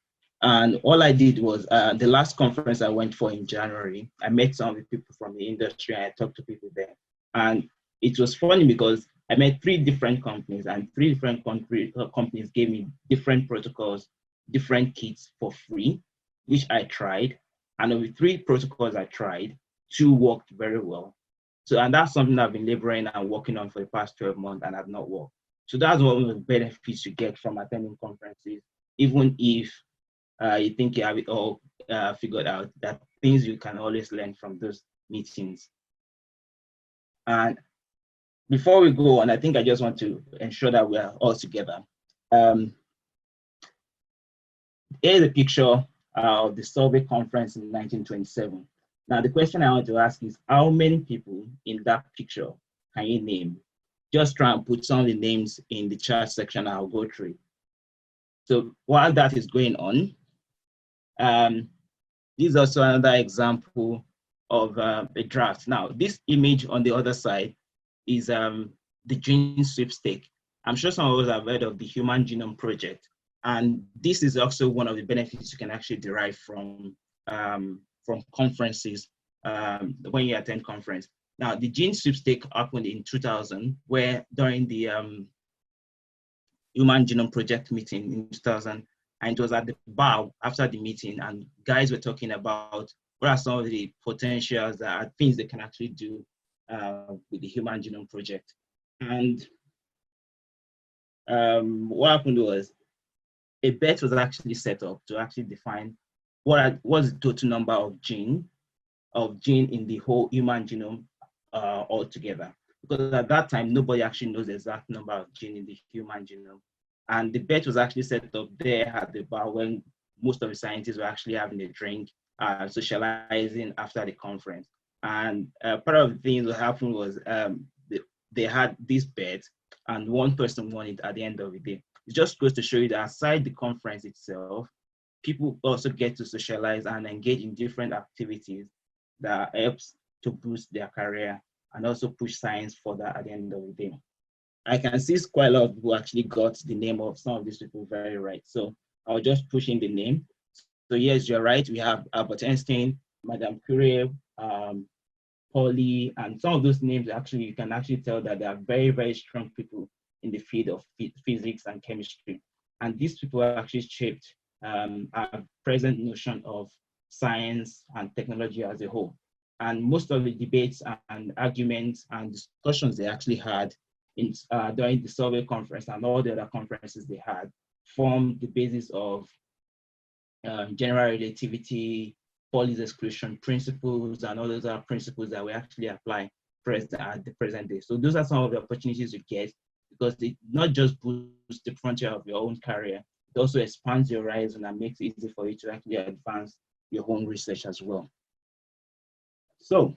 And all I did was the last conference I went for in January, I met some of the people from the industry and I talked to people there. And it was funny because I met 3 different companies and 3 different companies gave me different protocols, different kits for free, which I tried. And of the 3 protocols I tried, 2 worked very well. So, and that's something I've been laboring and working on for the past 12 months and have not worked. So that's one of the benefits you get from attending conferences, even if you think you have it all figured out, that things you can always learn from those meetings. And before we go on, I think I just want to ensure that we are all together. Here's a picture of the survey conference in 1927. Now, the question I want to ask is, how many people in that picture can you name? Just try and put some of the names in the chat section. I'll go through it. So while that is going on, this is also another example of a draft. Now, this image on the other side is the gene sweepstake. I'm sure some of us have heard of the Human Genome Project, and this is also one of the benefits you can actually derive from conferences when you attend conference. Now, the gene sweepstake happened in 2000, where during the Human Genome Project meeting in 2000, and it was at the bar after the meeting, and guys were talking about what are some of the potentials that are things they can actually do with the Human Genome Project. And what happened was a bet was actually set up to actually define what was the total number of gene in the whole human genome altogether. Because at that time, nobody actually knows the exact number of gene in the human genome. And the bet was actually set up there at the bar when most of the scientists were actually having a drink, socializing after the conference. And part of the things that happened was they had this bet and one person won it at the end of the day. It just goes to show you that aside the conference itself, people also get to socialize and engage in different activities that helps to boost their career and also push science further at the end of the day. I can see quite a lot of people actually got the name of some of these people very right. So I'll just push in the name. So yes, you're right. We have Albert Einstein, Madame Curie, Pauli, and some of those names actually, you can actually tell that they are very, very strong people in the field of physics and chemistry. And these people are actually shaped our present notion of science and technology as a whole. And most of the debates and arguments and discussions they actually had during the survey conference and all the other conferences they had formed the basis of general relativity, Pauli's exclusion principles, and all those other principles that we actually apply at the present day. So those are some of the opportunities you get, because it not just boosts the frontier of your own career, it also expands your horizon and makes it easy for you to actually advance your own research as well. So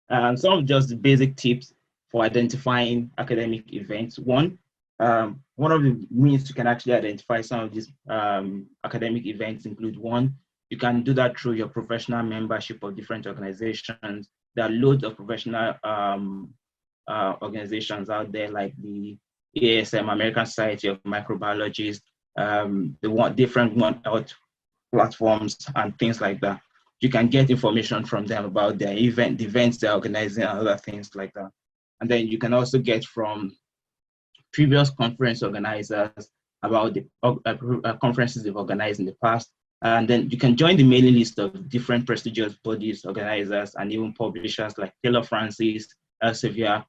some of just the basic tips for identifying academic events. One of the means you can actually identify some of these academic events include: one, you can do that through your professional membership of different organizations. There are loads of professional organizations out there, like the ASM, American Society of Microbiologists, different One Health platforms and things like that. You can get information from them about their the events they're organizing and other things like that. And then you can also get from previous conference organizers about the conferences they've organized in the past. And then you can join the mailing list of different prestigious bodies, organizers, and even publishers like Taylor Francis, Elsevier,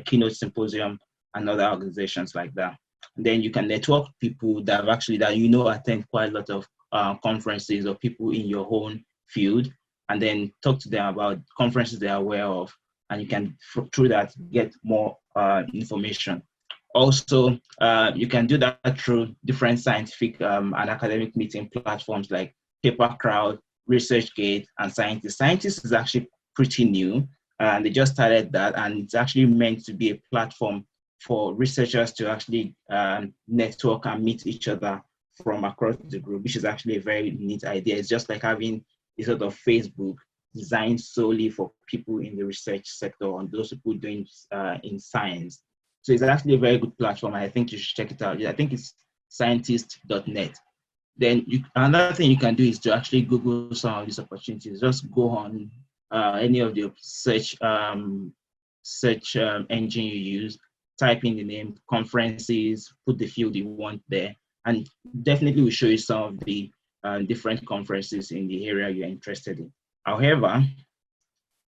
Keynote Symposium, and other organizations like that. And then you can network people that have actually, attend quite a lot of conferences or people in your own field, and then talk to them about conferences they're aware of, and you can, through that, get more information. Also, you can do that through different scientific and academic meeting platforms like PaperCrowd, ResearchGate, and Scientist. Scientist is actually pretty new, and they just started that, and it's actually meant to be a platform for researchers to actually network and meet each other from across the group, which is actually a very neat idea. It's just like having a sort of Facebook designed solely for people in the research sector and those people doing in science. So it's actually a very good platform. I think you should check it out. I think it's scientist.net. Then another thing you can do is to actually Google some of these opportunities. Just go on any of the search engine you use, type in the name, conferences, put the field you want there, and definitely will show you some of the different conferences in the area you're interested in. However,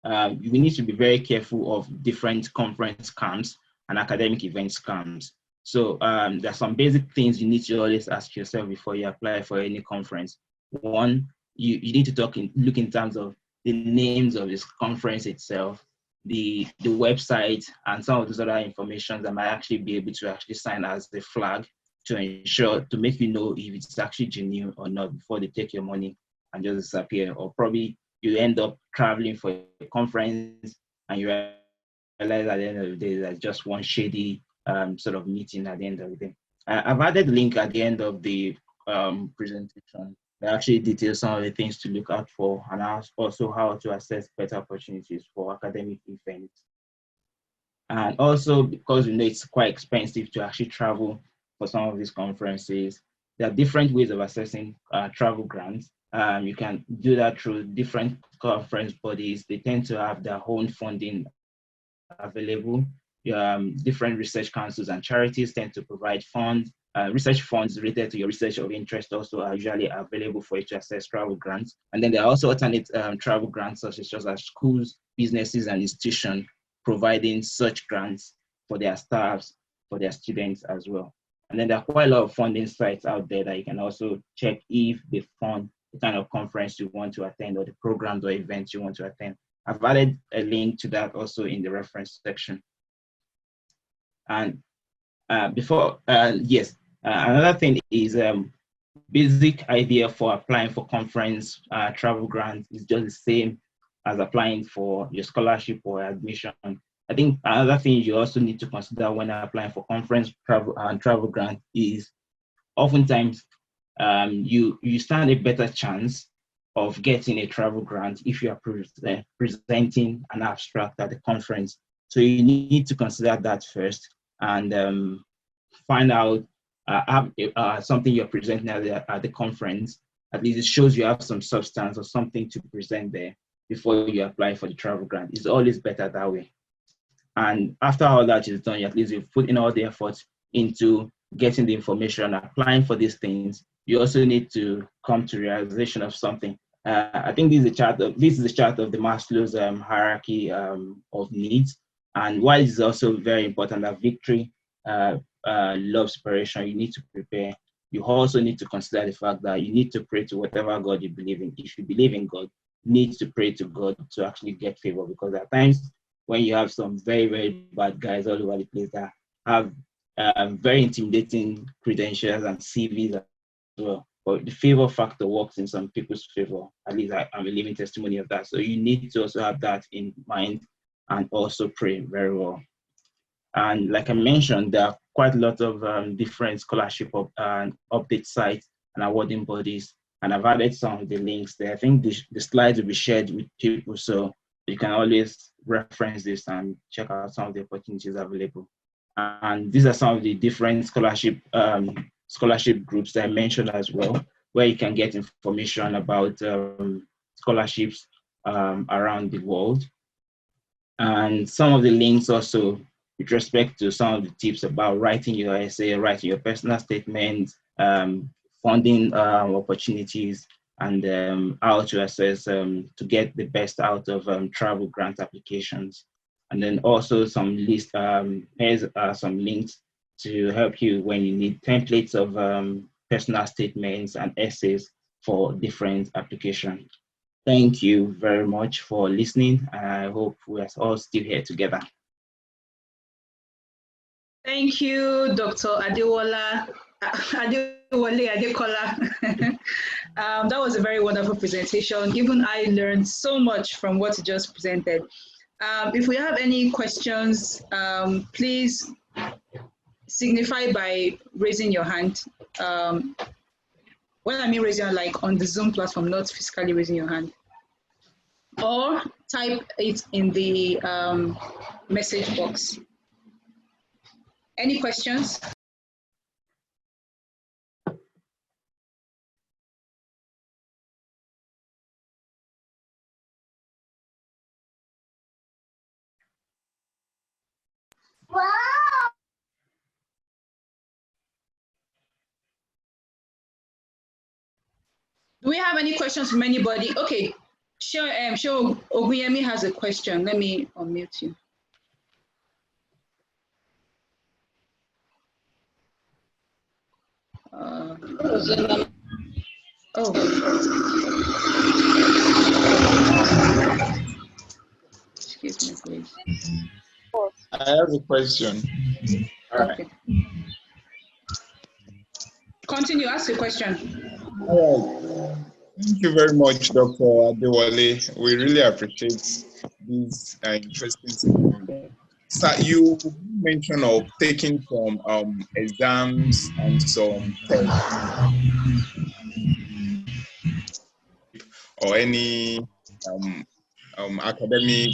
we need to be very careful of different conference camps and academic events camps. So there's some basic things you need to always ask yourself before you apply for any conference. One, you need to look in terms of the names of this conference itself, the website, and some of those other information that might actually be able to actually sign as the flag to make you know if it's actually genuine or not before they take your money and just disappear. Or probably you end up traveling for a conference and you realize at the end of the day that's just one shady sort of meeting at the end of the day. I've added a link at the end of the presentation that actually details some of the things to look out for, and also how to assess better opportunities for academic events. And also, because we know it's quite expensive to actually travel for some of these conferences, there are different ways of assessing travel grants. You can do that through different conference bodies. They tend to have their own funding available. Different research councils and charities tend to provide funds. Research funds related to your research of interest also are usually available for you to access travel grants. And then there are also alternate travel grants, such as schools, businesses, and institutions providing such grants for their staffs, for their students as well. And then there are quite a lot of funding sites out there that you can also check if they fund the kind of conference you want to attend or the programs or events you want to attend. I've added a link to that also in the reference section. And another thing is basic idea for applying for conference travel grants is just the same as applying for your scholarship or admission. I think another thing you also need to consider when applying for conference travel grant is oftentimes you stand a better chance of getting a travel grant if you are presenting an abstract at the conference. So you need to consider that first and find out something you're presenting at the conference. At least it shows you have some substance or something to present there before you apply for the travel grant. It's always better that way. And after all that is done, at least you've put in all the effort into getting the information, applying for these things. You also need to come to realization of something. I think this is a chart of the Maslow's hierarchy of needs. And while it's also very important that victory loves preparation, you need to prepare. You also need to consider the fact that you need to pray to whatever God you believe in. If you believe in God, you need to pray to God to actually get favor, because at times when you have some very, very bad guys all over the place that have very intimidating credentials and CVs as well, but the favor factor works in some people's favor. At least I'm a living testimony of that. So you need to also have that in mind and also pray very well. And like I mentioned, there are quite a lot of different scholarship update sites and awarding bodies, and I've added some of the links there. I think the slides will be shared with people, so you can always reference this and check out some of the opportunities available. And these are some of the different scholarship groups that I mentioned as well, where you can get information about scholarships around the world. And some of the links also with respect to some of the tips about writing your essay, writing your personal statement, funding opportunities, and how to assess to get the best out of travel grant applications. And then also some here's some links to help you when you need templates of personal statements and essays for different applications. Thank you very much for listening. I hope we are all still here together. Thank you, Dr. Adewole Adekola. That was a very wonderful presentation. Even I learned so much from what you just presented. If we have any questions, please signify by raising your hand. When I mean raise your hand, like on the Zoom platform, not physically raising your hand. Or type it in the message box. Any questions? Do we have any questions from anybody? Okay, sure. Oguyemi has a question. Let me unmute you. Excuse me, please. I have a question. Okay. Continue, ask a question. All right. Thank you very much, Dr. Adewole. We really appreciate this interesting session. So you mentioned of taking some exams and some tests or any academic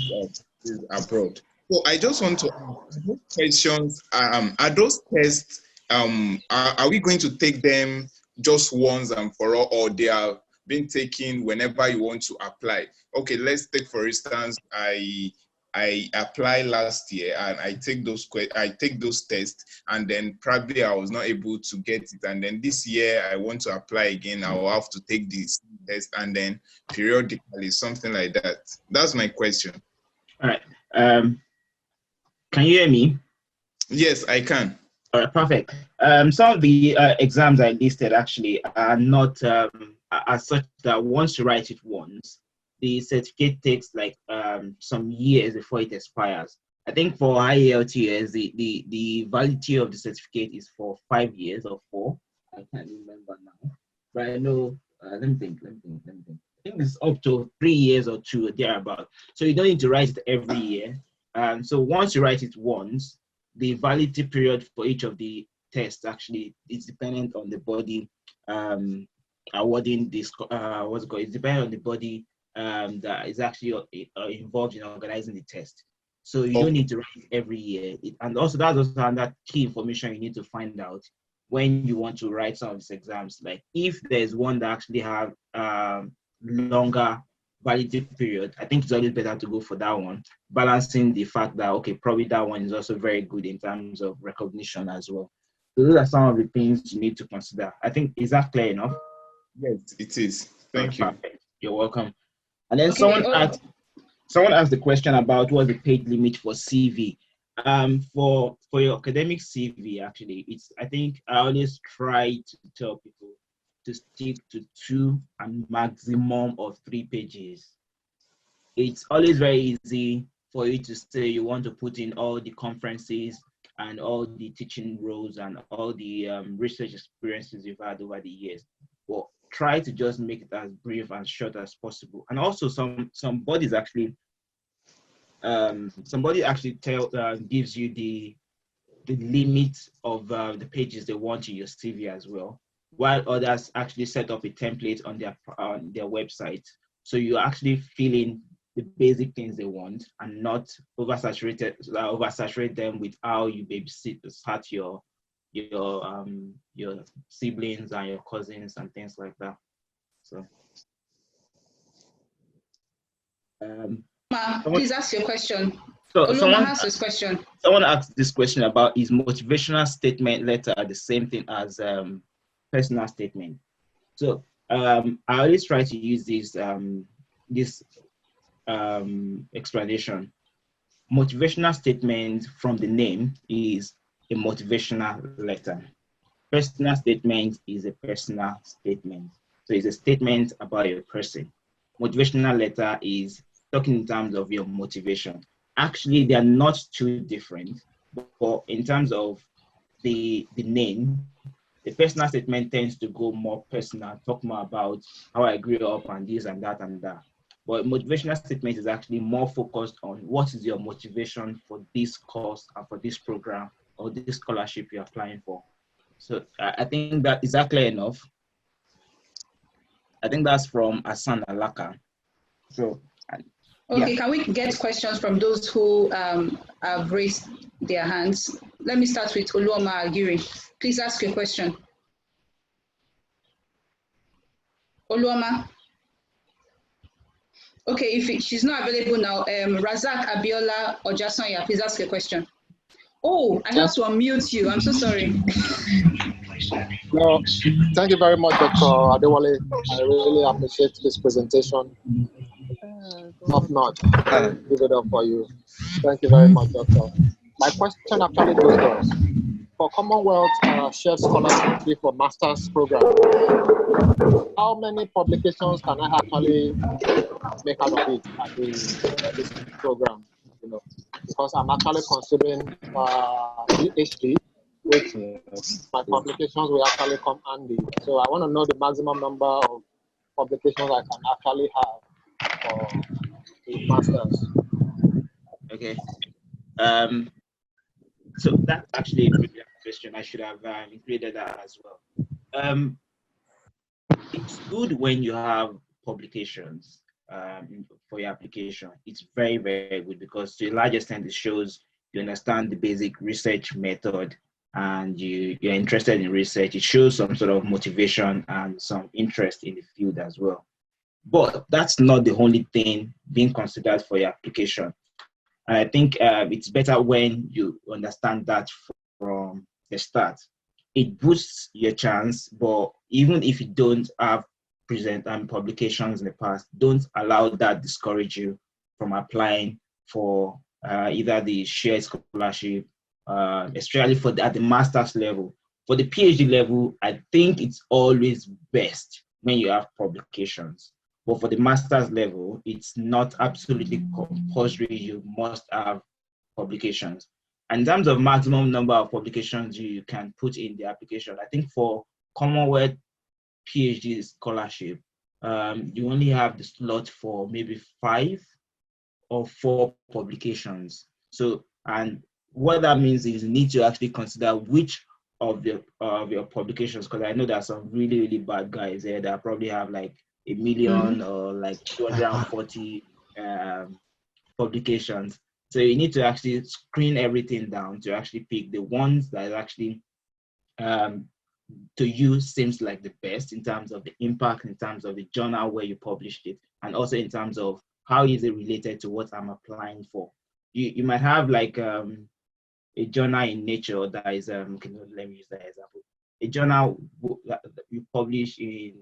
abroad. So I just want to ask those questions. Are those tests, are we going to take them just once and for all, or they are being taken whenever you want to apply? Okay, let's take for instance, I applied last year and I take those tests, and then probably I was not able to get it, and then this year I want to apply again. I will have to take this test, and then periodically, something like that. That's my question. All right. Can you hear me? Yes, I can. All right, perfect. Some of the exams I listed actually are not as such that once you write it once, the certificate takes like some years before it expires. I think for IELTS, the validity of the certificate is for 5 years or 4. I can't remember now, but I know. Let me think. I think it's up to 3 years or 2 thereabout. So you don't need to write it every year. So once you write it once, the validity period for each of the tests actually is dependent on the body awarding this. What's it called? It's dependent on the body that is actually involved in organizing the test. So you don't need to write it every year. And also that's also another key information you need to find out when you want to write some of these exams. Like if there's one that actually have longer validity period, I think it's always better to go for that one, balancing the fact that, okay, probably that one is also very good in terms of recognition as well. So those are some of the things you need to consider. I think, is that clear enough? Yes, it is. Thank you. Perfect. You're welcome. And then Okay, someone asked the question about what's the page limit for CV. For your academic CV, actually, I think I always try to tell people to stick to 2 and maximum of 3 pages. It's always very easy for you to say you want to put in all the conferences and all the teaching roles and all the research experiences you've had over the years. Well, try to just make it as brief and short as possible. And also somebody actually gives you the limit of the pages they want in your CV as well, while others actually set up a template on their website. So you actually fill in the basic things they want and not oversaturate them with how you babysit your siblings and your cousins and things like that. So please ask your question. So someone asked this question. Someone asked this question about, is motivational statement letter the same thing as personal statement? So I always try to use this explanation. Motivational statement, from the name, is a motivational letter. Personal statement is a personal statement. So it's a statement about your person. Motivational letter is talking in terms of your motivation. Actually, they are not too different, but in terms of the name, the personal statement tends to go more personal, talk more about how I grew up and this and that and that. But motivational statement is actually more focused on what is your motivation for this course and for this program or this scholarship you're applying for. So I think that, is that clear enough? I think that's from Asan Alaka. So, okay, yeah. can we get questions from those who have raised their hands? Let me start with Oluoma Agiri. Please ask your question. Oluoma. Okay, if she's not available now, Razak Abiola Ojasanya, please ask your question. Oh, I have to unmute you. I'm so sorry. No, thank you very much, Dr. Adewole. I really appreciate this presentation. Top notch. Give it up for you. Thank you very much, Doctor. My question actually goes thus. For Commonwealth Shared Scholarship for Master's Program, how many publications can I actually make out of it at this program? You know, because I'm actually considering PhD, which my publications will actually come handy. So I want to know the maximum number of publications I can actually have for the masters. Okay. So that's actually a brilliant question. I should have included that as well. It's good when you have publications for your application. It's very, very good because to a large extent it shows you understand the basic research method and you're interested in research. It shows some sort of motivation and some interest in the field as well. But that's not the only thing being considered for your application. And I think it's better when you understand that from the start. It boosts your chance, but even if you don't have present publications in the past, don't allow that discourage you from applying for either the shared scholarship, especially at the master's level. For the PhD level, I think it's always best when you have publications. But for the master's level, it's not absolutely compulsory. You must have publications. And in terms of maximum number of publications you can put in the application, I think for Commonwealth PhD scholarship, you only have the slot for maybe 5 or 4 publications. So, and what that means is you need to actually consider which of your publications, because I know there are some really, really bad guys there that probably have like 1 million or like 240 publications. So you need to actually screen everything down to actually pick the ones that actually to you seems like the best in terms of the impact, in terms of the journal where you published it, and also in terms of how is it related to what I'm applying for. You might have like a journal in Nature that is, let me use that example. A journal that you publish in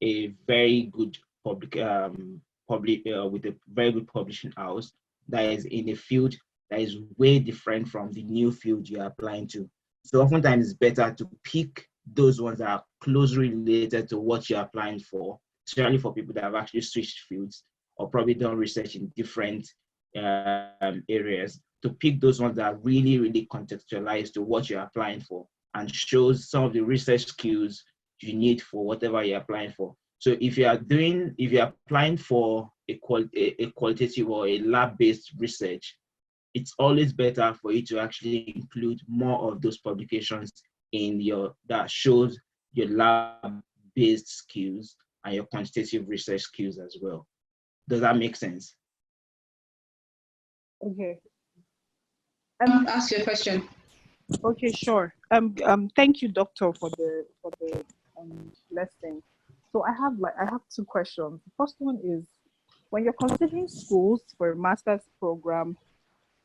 a very good with a very good publishing house that is in a field that is way different from the new field you're applying to. So oftentimes it's better to pick those ones that are closely related to what you're applying for, especially for people that have actually switched fields or probably done research in different areas, to pick those ones that are really, really contextualized to what you're applying for and shows some of the research skills you need for whatever you're applying for. So if you're applying for a qualitative or a lab-based research, it's always better for you to actually include more of those publications in that shows your lab-based skills and your quantitative research skills as well. Does that make sense? Okay. Ask your question. Okay, sure. Thank you, Doctor, for the lesson. So I have 2 questions. The first one is, when you're considering schools for a master's program,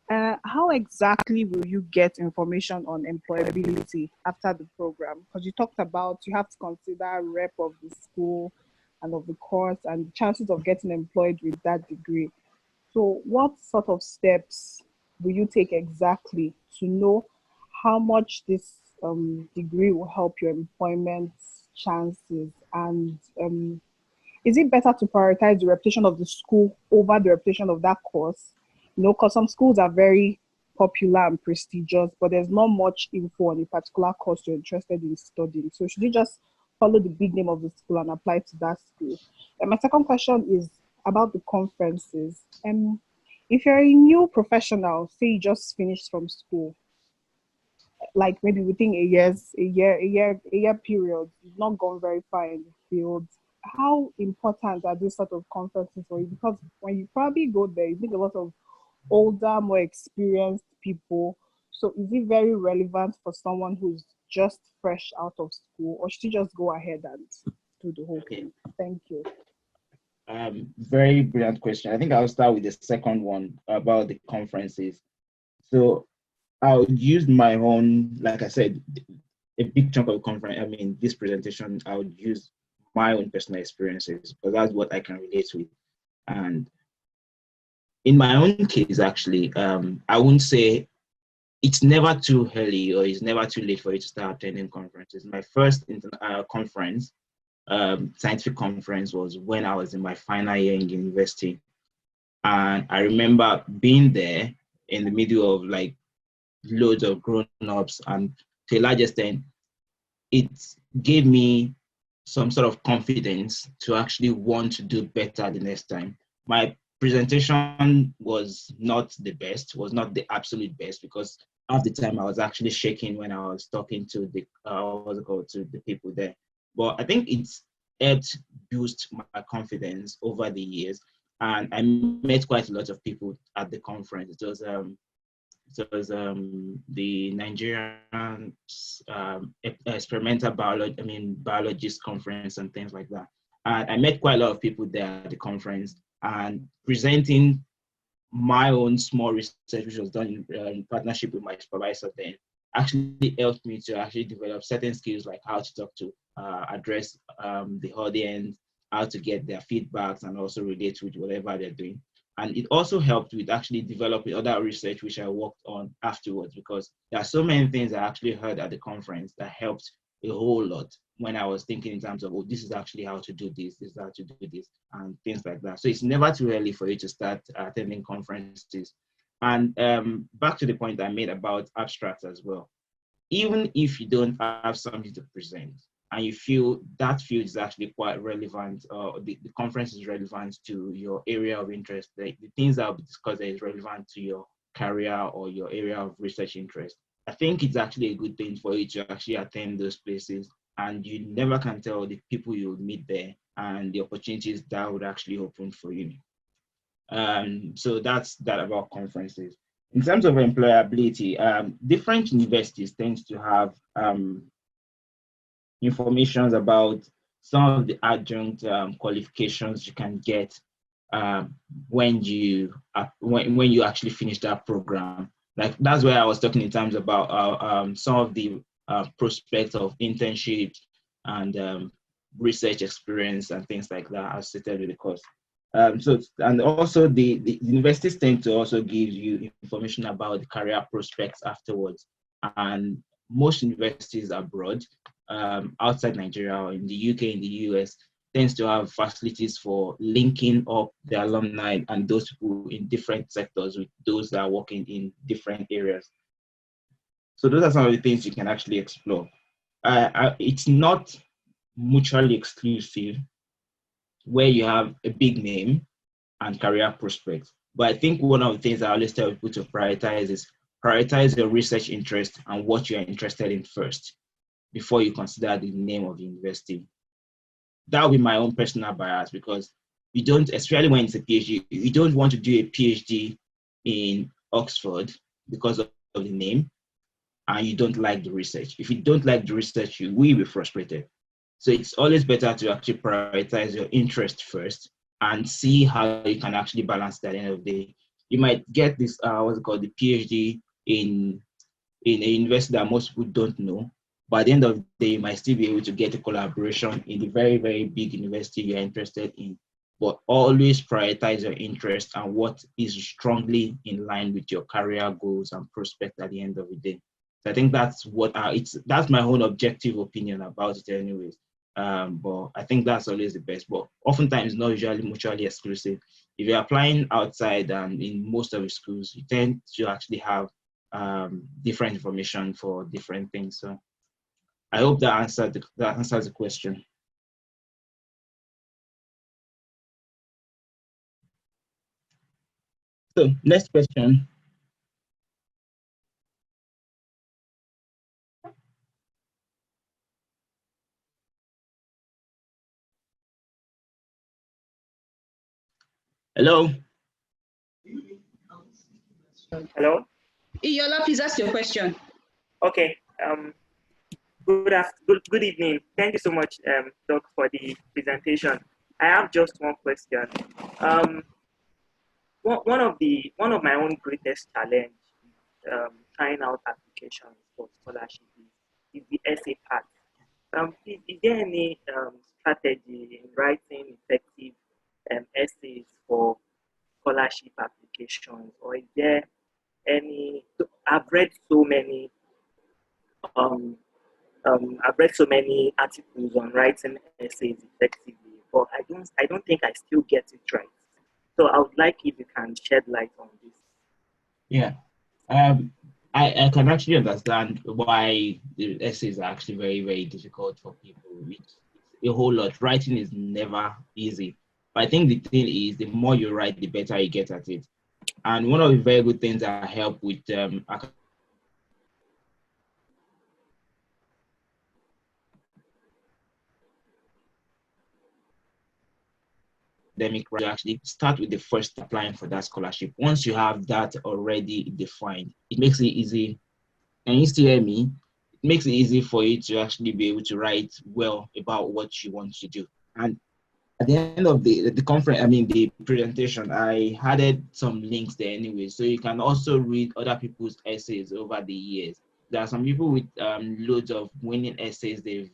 how exactly will you get information on employability after the program? Because you talked about you have to consider rep of the school and of the course and the chances of getting employed with that degree. So what sort of steps will you take exactly to know how much this degree will help your employment chances? And is it better to prioritize the reputation of the school over the reputation of that course? You know, because some schools are very popular and prestigious, but there's not much info on a particular course you're interested in studying. So should you just follow the big name of the school and apply to that school? And my second question is about the conferences. If you're a new professional, say you just finished from school, like maybe within a year period, you've not gone very far in the field, how important are these sort of conferences for you? Because when you probably go there, you meet a lot of older, more experienced people. So is it very relevant for someone who's just fresh out of school, or should you just go ahead and do the whole thing? Thank you. Very brilliant question. I think I'll start with the second one about the conferences. So I would use my own, like I said, a big chunk of the conference, I mean, this presentation, I would use my own personal experiences because that's what I can relate with. And in my own case, actually, I wouldn't say it's never too early or it's never too late for you to start attending conferences. My first conference, scientific conference, was when I was in my final year in university. And I remember being there in the middle of like loads of grown-ups, and to a large extent, it gave me some sort of confidence to actually want to do better the next time. My presentation was not the best, was not the absolute best, because half the time I was actually shaking when I was talking to the to the people there. But I think it's helped boost my confidence over the years, and I met quite a lot of people at the conference. It was the Nigerian experimental biologist conference and things like that. And I met quite a lot of people there at the conference, and presenting my own small research, which was done in partnership with my supervisor then, actually helped me to actually develop certain skills like how to talk to, address the audience, how to get their feedbacks, and also relate with whatever they're doing. And it also helped with actually developing other research, which I worked on afterwards, because there are so many things I actually heard at the conference that helped a whole lot when I was thinking in terms of, oh, this is actually how to do this is how to do this, and things like that. So it's never too early for you to start attending conferences. And back to the point I made about abstracts as well. Even if you don't have something to present, and you feel that field is actually quite relevant, or the conference is relevant to your area of interest, the things that will be discussed is relevant to your career or your area of research interest, I think it's actually a good thing for you to actually attend those places, and you never can tell the people you will meet there and the opportunities that would actually open for you. So that's that about conferences. In terms of employability, different universities tend to have information about some of the adjunct qualifications you can get when you actually finish that program. Like that's where I was talking in terms about some of the prospects of internships and research experience and things like that associated with the course. And also the universities tend to also give you information about the career prospects afterwards. And most universities abroad, outside Nigeria or in the UK, in the US, tends to have facilities for linking up the alumni and those people in different sectors with those that are working in different areas. So those are some of the things you can actually explore. It's not mutually exclusive where you have a big name and career prospects. But I think one of the things I always tell people to prioritize is prioritize your research interest and what you're interested in first before you consider the name of the university. That will be my own personal bias, because you don't, especially when it's a PhD, you don't want to do a PhD in Oxford because of the name and you don't like the research. If you don't like the research, you will be frustrated. So it's always better to actually prioritize your interest first and see how you can actually balance that at the end of the day. You might get this, what's it called, the PhD in a university that most people don't know. But at the end of the day, you might still be able to get a collaboration in the very, very big university you're interested in. But always prioritize your interest and what is strongly in line with your career goals and prospects at the end of the day. So I think that's what that's my own objective opinion about it anyways. But I think that's always the best. But oftentimes not usually mutually exclusive. If you're applying outside and in most of the schools, you tend to actually have different information for different things. So I hope that answers the question. So next question. Hello? Hello? Iyola, please ask your question. Okay. Good evening. Thank you so much, Doc, for the presentation. I have just one question. One of my own greatest challenge trying out applications for scholarship is the essay part. Is there any strategy in writing effective essays for scholarship applications, or is there any? I've read so many articles on writing essays effectively, but I don't think I still get it right. So I would like if you can shed light on this. Yeah. I can actually understand why the essays are actually very, very difficult for people. It's a whole lot. Writing is never easy. But I think the thing is, the more you write, the better you get at it. And one of the very good things that help with academic, actually start with the first applying for that scholarship. Once you have that already defined, it makes it easy. Can you still hear me? It makes it easy for you to actually be able to write well about what you want to do. And at the end of the conference, the presentation, I added some links there anyway, so you can also read other people's essays over the years. There are some people with loads of winning essays they've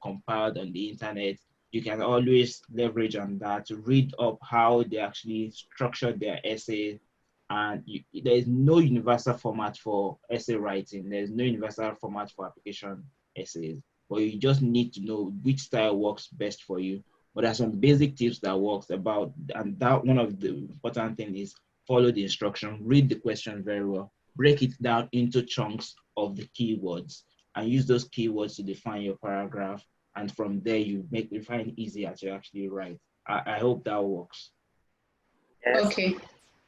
compiled on the internet. You can always leverage on that to read up how they actually structured their essay. And there is no universal format for essay writing. There's no universal format for application essays, but you just need to know which style works best for you. But there are some basic tips that works about, and that one of the important things is follow the instruction, read the question very well, break it down into chunks of the keywords, and use those keywords to define your paragraph. And from there, you find it easier to actually write. I hope that works. Yes. Okay.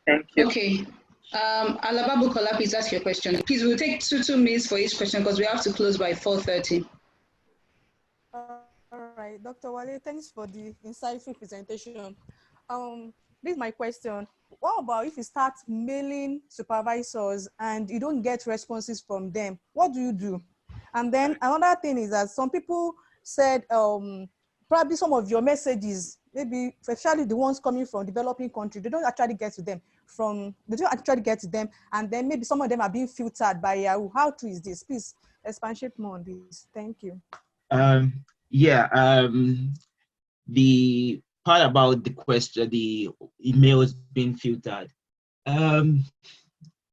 Thank you. Okay. Adewola, please ask your question. Please, we'll take two minutes for each question because we have to close by 4:30. All right, Dr. Wale, thanks for the insightful presentation. This is my question. What about if you start mailing supervisors and you don't get responses from them? What do you do? And then another thing is that some people said probably some of your messages, maybe especially the ones coming from developing countries, they don't actually get to them. And then maybe some of them are being filtered by Yahoo. How true is this? Please expatiate more on this. Thank you. The part about the question, the emails being filtered,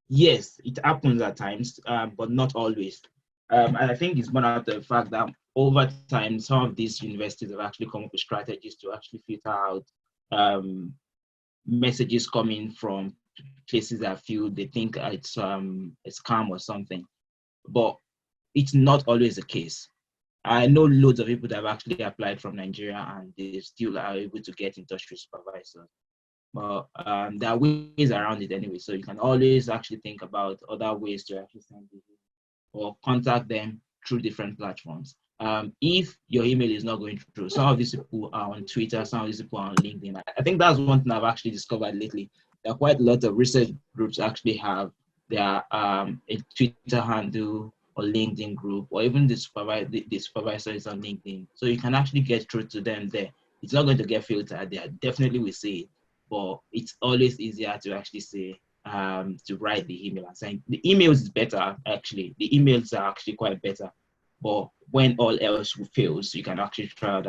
yes, it happens at times, but not always. And I think it's born out of the fact that over time, some of these universities have actually come up with strategies to actually filter out messages coming from places that feel they think it's a scam or something, but it's not always the case. I know loads of people that have actually applied from Nigeria and they still are able to get in touch with supervisors. But there are ways around it anyway. So you can always actually think about other ways to actually send it or contact them through different platforms. If your email is not going through, some of these people are on Twitter, some of these people are on LinkedIn. I think that's one thing I've actually discovered lately. There are quite a lot of research groups actually have their a Twitter handle or LinkedIn group, or even the supervisor is on LinkedIn. So you can actually get through to them there. It's not going to get filtered there. Definitely we see it, but it's always easier to actually say, to write the email and saying the emails is better, actually. The emails are actually quite better, but when all else fails, you can actually try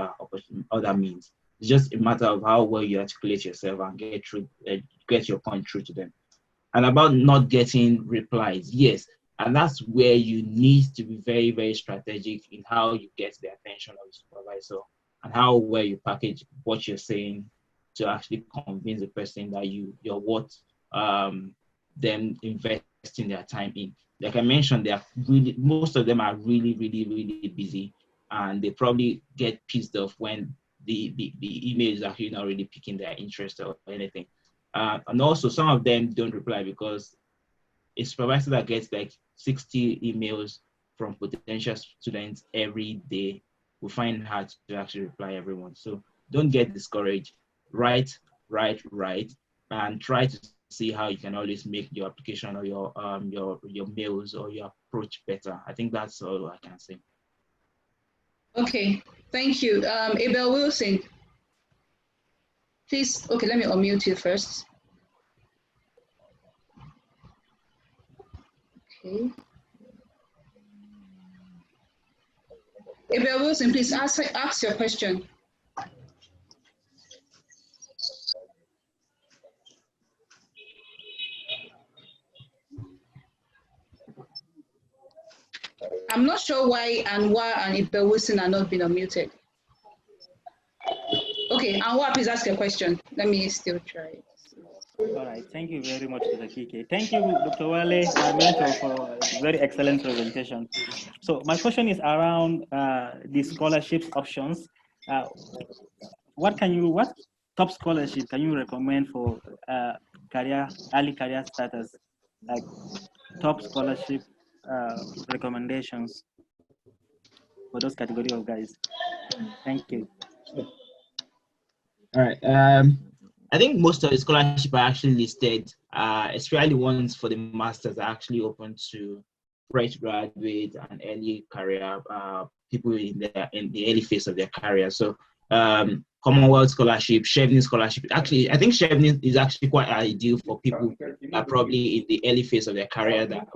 other means. It's just a matter of how well you articulate yourself and get your point through to them. And about not getting replies, yes, and that's where you need to be very, very strategic in how you get the attention of the supervisor and how well you package what you're saying to actually convince the person that you're worth them investing their time in. Like I mentioned, most of them are really, really, really busy, and they probably get pissed off when the email is actually not really piquing their interest or anything. And also some of them don't reply because a supervisor that gets like 60 emails from potential students every day will find it hard to actually reply everyone. So don't get discouraged. Write right, and try to see how you can always make your application or your mails or your approach better. I think that's all I can say. Okay, thank you. Abel Wilson, please, okay, let me unmute you first. Okay. Abel Wilson, please ask your question. I'm not sure why Anwar and Abel Wilson are not being unmuted. Okay, Anwar, please ask your question. Let me still try it. All right, thank you very much, Dr. Kike. Thank you, Dr. Wale, my mentor, for a very excellent presentation. So my question is around the scholarships options. What top scholarship can you recommend for early career starters, like top scholarship recommendations for those category of guys? Thank you. All right. I think most of the scholarships are actually listed, especially ones for the masters are actually open to fresh graduates and early career people in the early phase of their career. So Commonwealth scholarship, Chevening scholarship. Actually, I think Chevening is actually quite ideal for people probably in the early phase of their career that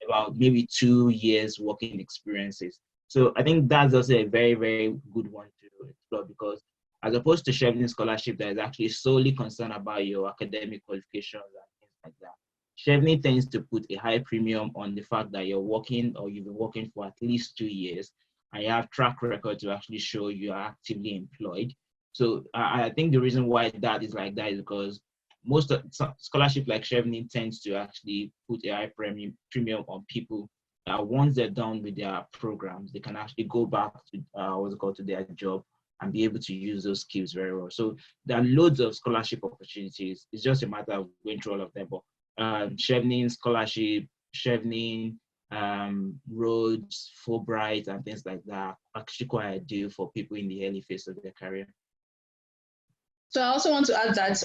about maybe 2 years working experiences. So I think that's also a very, very good one to explore, because as opposed to Chevening scholarship that is actually solely concerned about your academic qualifications and things like that, Chevening tends to put a high premium on the fact that you're working or you've been working for at least 2 years and you have track record to actually show you are actively employed. So I think the reason why that is like that is because most of scholarship like Chevening tends to actually put a high premium on people that once they're done with their programs, they can actually go back to to their job and be able to use those skills very well. So there are loads of scholarship opportunities. It's just a matter of going through all of them. But Chevening scholarship, Chevening, Rhodes, Fulbright, and things like that are actually quite ideal for people in the early phase of their career. So I also want to add that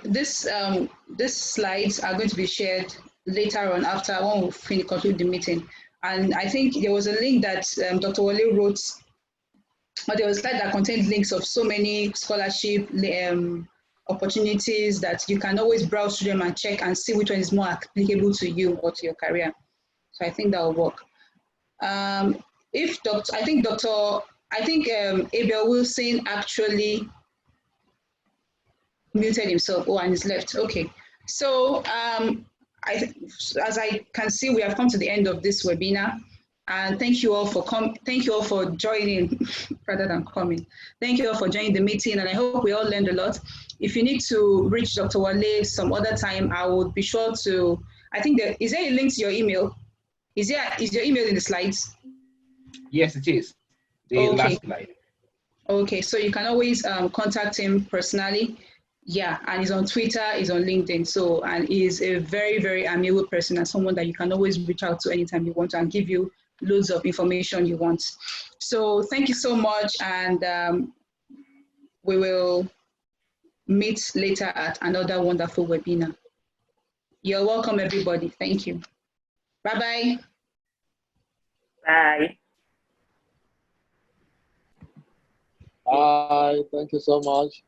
these slides are going to be shared later on after when we conclude the meeting. And I think there was a link that Dr. Wale wrote, or there was a slide that contained links of so many scholarship opportunities that you can always browse through them and check and see which one is more applicable to you or to your career. So I think that will work. I think Abel Wilson actually muted himself. Oh, and he's left. Okay. So as I can see, we have come to the end of this webinar. And thank you all for joining rather than coming. Thank you all for joining the meeting, and I hope we all learned a lot. If you need to reach Dr. Wale some other time, I would be sure to. I think is there a link to your email? Is your email in the slides? Yes, it is. The last slide. Okay, so you can always contact him personally. Yeah, and he's on Twitter, he's on LinkedIn. So, and he's a very, very amiable person and someone that you can always reach out to anytime you want to and give you loads of information you want. So thank you so much, and we will meet later at another wonderful webinar. You're welcome, everybody. Thank you. Bye-bye. Bye. Bye. Thank you so much.